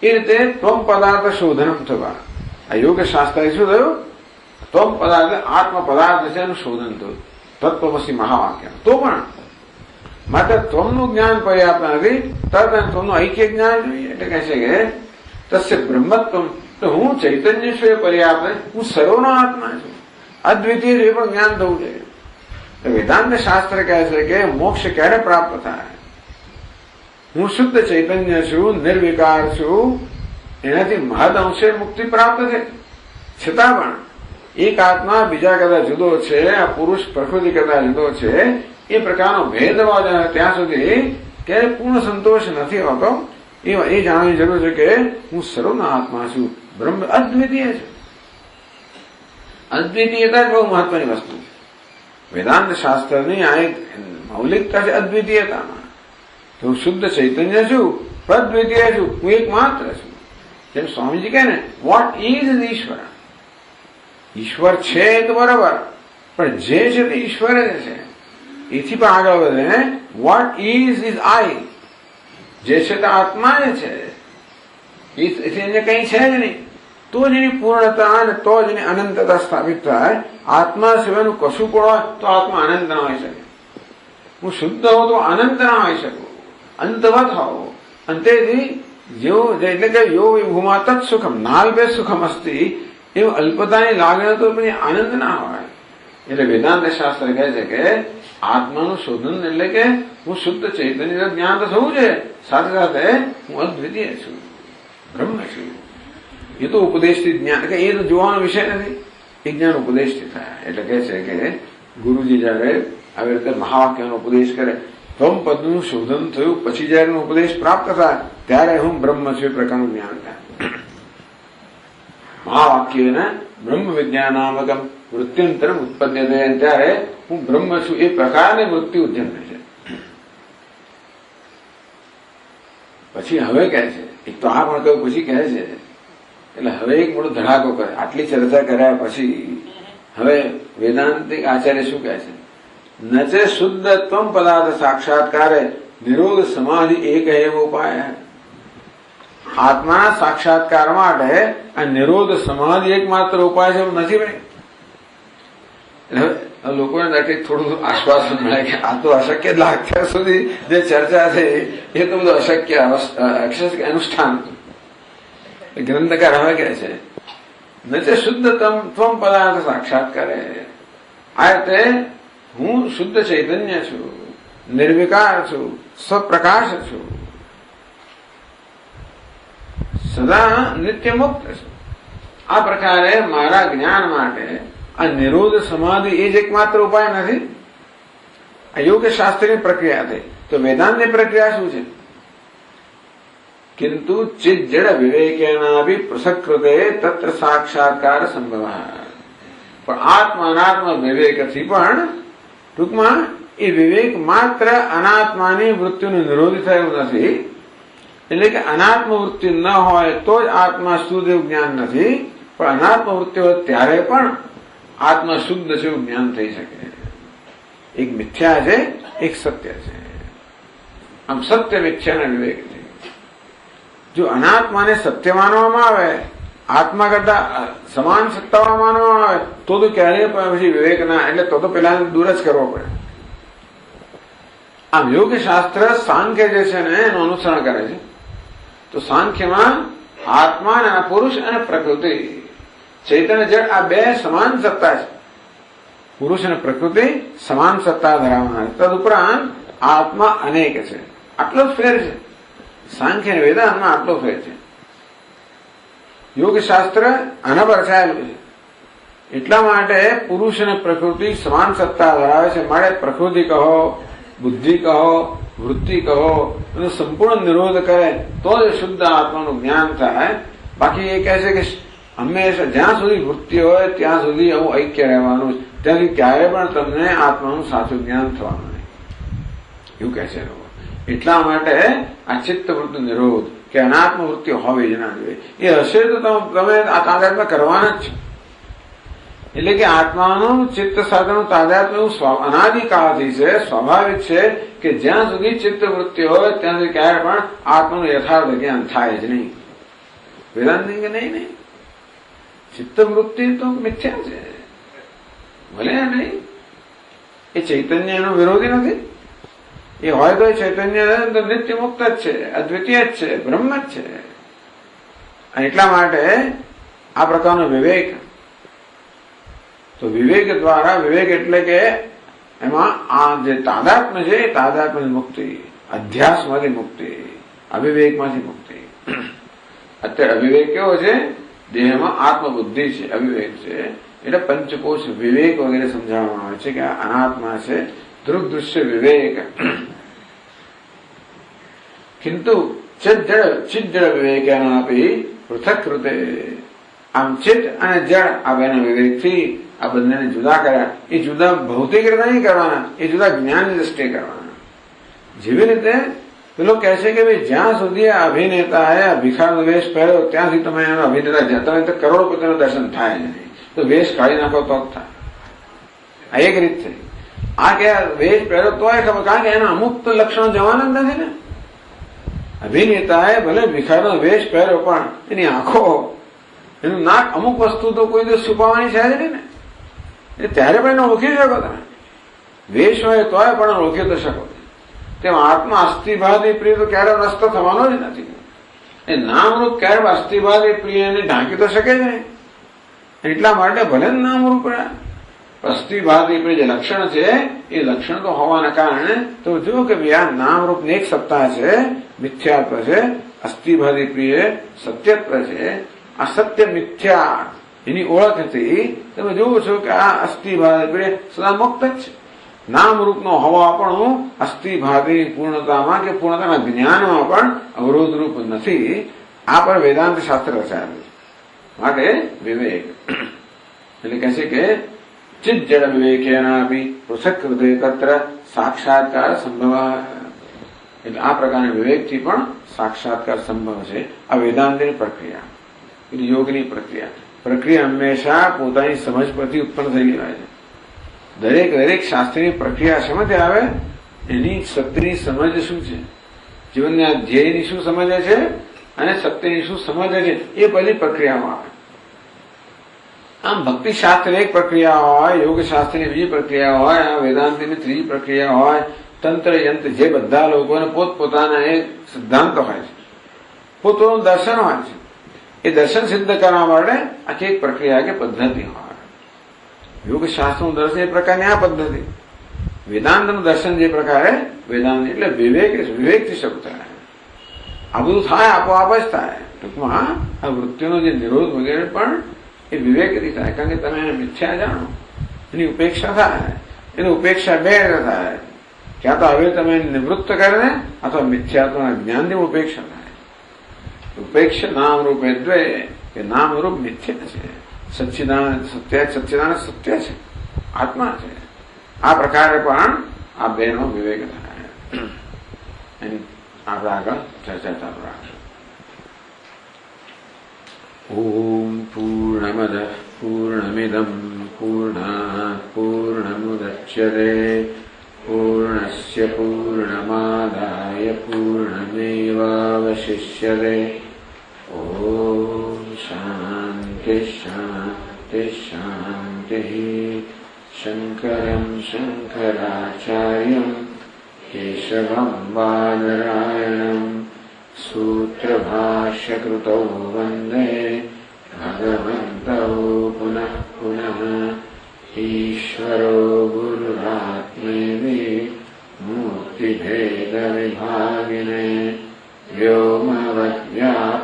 એ રીતે ત્વમ પદાર્થ શોધનમ થવા આ યોગ શાસ્ત્ર શું થયું? ત્વમ પદાર્થ આત્મ પદાર્થ છે એનું શોધન થયું. તત્વમસી મહાવાક્ય. તો પણ માત્ર ત્વમનું જ્ઞાન પર્યાપ્ત નથી. તદ અને ત્વમનું ઐક્ય જ્ઞાન જોઈએ. એટલે કહે છે કે તસ્ય બ્રહ્મત્વમ, તો હું ચૈતન્ય છું એ પર્યાપ્ત. હું સર્વનો આત્મા છું, અદ્વિતીય એ પણ જ્ઞાન થવું જોઈએ. વેદાંત શાસ્ત્ર કહે છે કે મોક્ષ ક્યારે પ્રાપ્ત થાય? હું શુદ્ધ ચૈતન્ય છું, નિર્વિકાર છું. એનાથી મહદ અંશે મુક્તિ પ્રાપ્ત છે. છતાં પણ એક આત્મા બીજા કરતા જુદો છે, આ પુરુષ પ્રકૃતિ કરતા જુદો છે, એ પ્રકારનો ભેદભાવ ત્યાં સુધી ક્યારે પૂર્ણ સંતોષ નથી હોતો. એ જાણવાની જરૂર છે કે હું સર્વનો આત્મા છું, બ્રહ્મ અદ્વિતીય છે. અદ્વિતીયતા જ બહુ મહત્વની વસ્તુ છે. વેદાંત શાસ્ત્રની આ એક મૌલિકતા છે અદ્વિતીયતામાં. હું શુદ્ધ ચૈતન્ય છું, અદ્વિતીય છું, હું એક માત્ર છું. જેમ સ્વામીજી કહે ને, વોટ ઇઝ ઈશ્વર. ઈશ્વર છે તો બરાબર, પણ જે છે તે ઈશ્વર જ છે. એથી પણ આગળ વધે વોટ ઇઝ આઈ. જે છે તે આત્મા જ છે. એથી એને કઈ છે જ નહીં. તો જ એની પૂર્ણતા અને તો જ એની અનંતતા સ્થાપિત થાય. આત્મા સિવાયનું કશું પણ હોય તો આત્મા અનંત ના હોઈ શકે. હું શુદ્ધ હોઉં તો અનંત ના હોઈ શકું, અંતવત હોવો. અંતેથી એટલે કે યો વિભૂમા તત્ સુખમ નાલ્પે સુખમ અસ્તિ. એવું અલ્પતાની લાગણી તો પછી આનંદ ના હોય. એટલે વેદાંત શાસ્ત્ર કહે છે કે આત્માનું શોધન એટલે કે હું શુદ્ધ ચૈતન્ય જ્ઞાન તો થવું છે, સાથે સાથે હું અદ્વિતીય છું, બ્રહ્મ છું. એ તો ઉપદેશથી જ્ઞાન, એ તો જોવાનો વિષય નથી. એ જ્ઞાન ઉપદેશથી થાય. એટલે કહે છે કે ગુરુજી જયારે આવી રીતે મહાવાક્યનો ઉપદેશ કરે, ત્વમ પદનું શોધન થયું પછી જયારે ઉપદેશ પ્રાપ્ત થાય ત્યારે હું બ્રહ્મ છું એ પ્રકારનું જ્ઞાન થાય. મહાવાક્ય બ્રહ્મ વિજ્ઞાનામકમ વૃત્યંતર ઉત્પદ્યતે. ત્યારે હું બ્રહ્મ છું એ પ્રકારની વૃત્તિ ઉદ્યમ છે. પછી હવે કહે છે, એક તો આ પણ કહ્યું પછી કહે છે, એટલે હવે એક મોટો ધડાકો કરે. આટલી ચર્ચા કર્યા પછી હવે વેદાંતિક આચાર્ય શું કહે છે? નચે શુદ્ધ ત્વમ પદાર્થ સાક્ષાત્કારે નિરોધ સમાધિ એક એવો ઉપાય. આત્માના સાક્ષાત્કાર માટે આ નિરોધ સમાધિ એકમાત્ર ઉપાય છે એવું નથી ભાઈ. એટલે લોકોને થોડું આશ્વાસન મળે કે આ તો અશક્ય અત્યાર સુધી જે ચર્ચા છે એ તો બધું અશક્ય અનુષ્ઠાન. ગ્રંથકાર હવે કહે છે નચે શુદ્ધ ત્વમ પદાર્થ સાક્ષાત્કારે. આ રીતે હું શુદ્ધ ચૈતન્ય છું, નિર્વિકાર છું, સ્વપ્રકાશ છું, સદા નિત્ય મુક્ત છું. આ પ્રકારે મારા જ્ઞાન માટે આ નિરોધ સમાધિ એ જ એકમાત્ર ઉપાય નથી. આ યોગ શાસ્ત્રની પ્રક્રિયા થઈ. તો વેદાંતની પ્રક્રિયા શું છે? કિંતુ ચિત જડ વિવેકેનાભી પૃથક્કૃતે તત્ર સાક્ષાત્કાર સંભવ. પણ આત્મા અનાત્મ વિવેકથી પણ ટૂંકમાં એ વિવેક માત્ર અનાત્માની વૃત્તિનું નિરોધ થયું નથી. એટલે કે અનાત્મ વૃત્તિ ન હોય તો જ આત્મા શુદ્ધ એવું જ્ઞાન નથી, પણ અનાત્મ વૃત્તિ હોય ત્યારે પણ આત્મા શુદ્ધ છે એવું જ્ઞાન થઈ શકે. એક મિથ્યા છે, એક સત્ય છે. આમ સત્ય મિથ્યાના વિવેક છે. જો અનાત્માને સત્ય માનવામાં આવે, આત્મા કરતા સમાન સત્તામાં માનવામાં આવે તો ક્યારેય પછી વિવેક ના, એટલે તો પેલા દૂર જ કરવો પડે. આમ યોગ શાસ્ત્ર સાંખ્ય જે છે ને એનું અનુસરણ કરે છે. તો સાંખ્યમાં આત્મા અને પુરુષ અને પ્રકૃતિ, ચૈતન્ય જળ આ બે સમાન સત્તા છે. પુરુષ અને પ્રકૃતિ સમાન સત્તા ધરાવનાર. તદુપરાંત આત્મા અનેક છે. આટલો જ ફેર છે. સાંખ્ય અને વેદાંતમાં આટલો ફેર છે. યોગ શાસ્ત્ર આના પર રચાયેલું છે. એટલા માટે પુરુષ અને પ્રકૃતિ સમાન સત્તા ધરાવે છે. માટે પ્રકૃતિ કહો, બુદ્ધિ કહો, વૃત્તિ કહો, એનો સંપૂર્ણ નિરોધ કરે તો જ શુદ્ધ આત્માનું જ્ઞાન થાય. બાકી એ કહે છે કે હંમેશા જ્યાં સુધી વૃત્તિ હોય ત્યાં સુધી આવું ઐક્ય રહેવાનું, ત્યાંથી ક્યારે પણ તમને આત્માનું સાચું જ્ઞાન થવાનું નહીં, એવું કહે છે લોકો. એટલા માટે આ ચિત્ત વૃત્તિ નિરોધ કે અનાત્મ વૃત્તિ હોવી જ ના જોઈએ. એ હશે તો તમે આ તાદાત્મ્ય કરવાના જ છો. એટલે કે આત્માનું ચિત્ત સાથેનું તાદાત્મ્ય એવું અનાદિકાળથી છે, સ્વાભાવિક છે કે જ્યાં સુધી ચિત્ત વૃત્તિ હોય ત્યાં સુધી ક્યારે પણ આત્માનું યથાર્થ જ્ઞાન થાય જ નહીં. વેદાંત કે નહીં, ચિત્ત વૃત્તિ તો મિથ્યા છે, ભલે નહીં. એ ચૈતન્ય એનો વિરોધી નથી. એ હોય તો ચૈતન્ય તો નિત્ય મુક્ત જ છે, અદ્વિતીય જ છે, બ્રહ્મ જ છે. એટલા માટે આ પ્રકારનો વિવેક, તો વિવેક દ્વારા, વિવેક એટલે કે એમાં આ જે તાદાત્મ્ય છે એ તાદાત્મ્ય મુક્તિ, અધ્યાસમાંથી મુક્તિ, અવિવેકમાંથી મુક્તિ. અત્યારે અવિવેક કેવો છે? દેહમાં આત્મબુદ્ધિ છે, અવિવેક છે. એટલે પંચકોશ વિવેક વગેરે સમજાવવામાં આવે છે કે આ અનાત્મા છે, દૃગ્દૃશ્ય વિવેક. કિંતુ ચિત જળ વિવેકેનાપી પૃથક કૃતે. આમ ચિત્ત અને જળ આ બેના વિવેકથી આ બંનેને જુદા કર્યા. એ જુદા ભૌતિક રીતે નહીં કરવાના, એ જુદા જ્ઞાનની દ્રષ્ટિએ કરવાના. જેવી રીતે પેલો કહે છે કે ભાઈ જ્યાં સુધી આ અભિનેતાએ ભિખારનો વેશ પહેર્યો ત્યાં સુધી તમે એનો અભિનેતા તમે તો કરોડપતિનું દર્શન થાય નહીં. તો વેશ કાઢી નાખો તો જ થાય. આ એક રીત થઈ. આ કે વેશ પહેર્યો તોય ખબર, કારણ કે એના અમુક તો લક્ષણો જવાના જ નથી ને. અભિનેતાએ ભલે ભિખારનો વેશ પહેર્યો પણ એની આંખો, એનું નાક, અમુક વસ્તુ તો કોઈ દિવસ છુપાવવાની છે જ નહીં ને. એ ત્યારે પણ એને ઓળખી શકો તમે. વેશ હોય તોય પણ ઓળખી તો શકો. તેમ આત્મા અસ્થિભાદી પ્રિય તો ક્યારે નષ્ટ થવાનો જ નથી. એ નામરૂપ ક્યારે અસ્થિભાદી પ્રિય એને ઢાંકી તો શકે જ નહીં. એટલા માટે ભલે નામરૂપ અસ્થિભાદી પ્રિય જે લક્ષણ છે એ લક્ષણ તો હોવાના કારણે તો જુઓ કે ભાઈ આ નામરૂપની એક સત્તા છે, મિથ્યાત્વ છે. અસ્થિભાદી પ્રિય સત્યત્વ છે. આ સત્ય મિથ્યા એની ઓળખથી તમે જોવો છો કે આ અસ્થિભાદી પ્રિય સદા મુક્ત જ છે. નામરૂપનો હોવા પણ અસ્થિભાદી પૂર્ણતામાં કે પૂર્ણતાના જ્ઞાનમાં પણ અવરોધરૂપ નથી. આ પણ વેદાંત શાસ્ત્ર રચાયેલું છે. માટે વિવેક એટલે કહે છે કે ચિત જળ વિવેકેનાપી પૃથક હૃદય તત્ર સાક્ષાત્કાર સંભવ. એટલે આ પ્રકારના વિવેકથી પણ સાક્ષાત્કાર સંભવ છે. આ વેદાંતની પ્રક્રિયા, એટલે યોગની પ્રક્રિયા હંમેશા પોતાની સમજ પરથી ઉત્પન્ન થયેલી હોય છે. દરેક શાસ્ત્રની પ્રક્રિયા શેમાંથી આવે? એની સત્યની સમજ શું છે, જીવનના ધ્યેયની શું સમજે છે અને સત્યની શું સમજે છે, એ બધી પ્રક્રિયામાં આવે. આમ ભક્તિ શાસ્ત્ર એક પ્રક્રિયા હોય, યોગ શાસ્ત્રની બીજી પ્રક્રિયા હોય, આ વેદાંતની ત્રીજી પ્રક્રિયા હોય. તંત્ર યંત્ર જે બધા લોકોને પોતપોતાના એક સિદ્ધાંત હોય છે, પોતાનું દર્શન હોય છે. એ દર્શન સિદ્ધ કરવા માટે આખી એક પ્રક્રિયા કે પદ્ધતિ હોય. યોગ શાસ્ત્રનું દર્શન એ પ્રકારની આ પદ્ધતિ, વેદાંતનું દર્શન જે પ્રકારે વેદાંત, એટલે વિવેકથી શરૂ થાય. આ બધું થાય, આપોઆપ જ થાય. ટૂંકમાં આ વૃત્તિનો જે નિરોધ વગેરે પણ એ વિવેક થાય. કારણ કે તમે એને મિથ્યા જાણો, એની ઉપેક્ષા થાય. એની ઉપેક્ષા બે થાય. ક્યાં તો હવે તમે નિવૃત્ત કરે અથવા મિથ્યાત્વના જ્ઞાનની ઉપેક્ષા થાય. ઉપેક્ષ નામ રૂપે દ્વે, કે નામ રૂપ મિથ્યા છે, સચ્ચિદાનંદ સત્ય સત્ય છે, આત્મા છે. આ પ્રકારે પણ આ બેનો વિવેક થાય. એની આપણે આગળ ચર્ચા ચાલુ રાખીએ. ઓમ પૂર્ણમદ પૂર્ણમિદમ પૂર્ણાત પૂર્ણમુદચ્યતે પૂર્ણસ્ય પૂર્ણમાદાય પૂર્ણમેવાવશિષ્યતે. ઓમ શાંતિ શાંતિ શાંતિ. શંકરં શંકરાચાર્યં કેશવં બાદરાયણં सूत्रभाष्यकृतौ वन्दे भगवन्तौ पुनः पुनः. ईश्वरो गुरुरात्मेति मूर्तिभेदविभागिने व्योमवद्व्याप्तदेहाय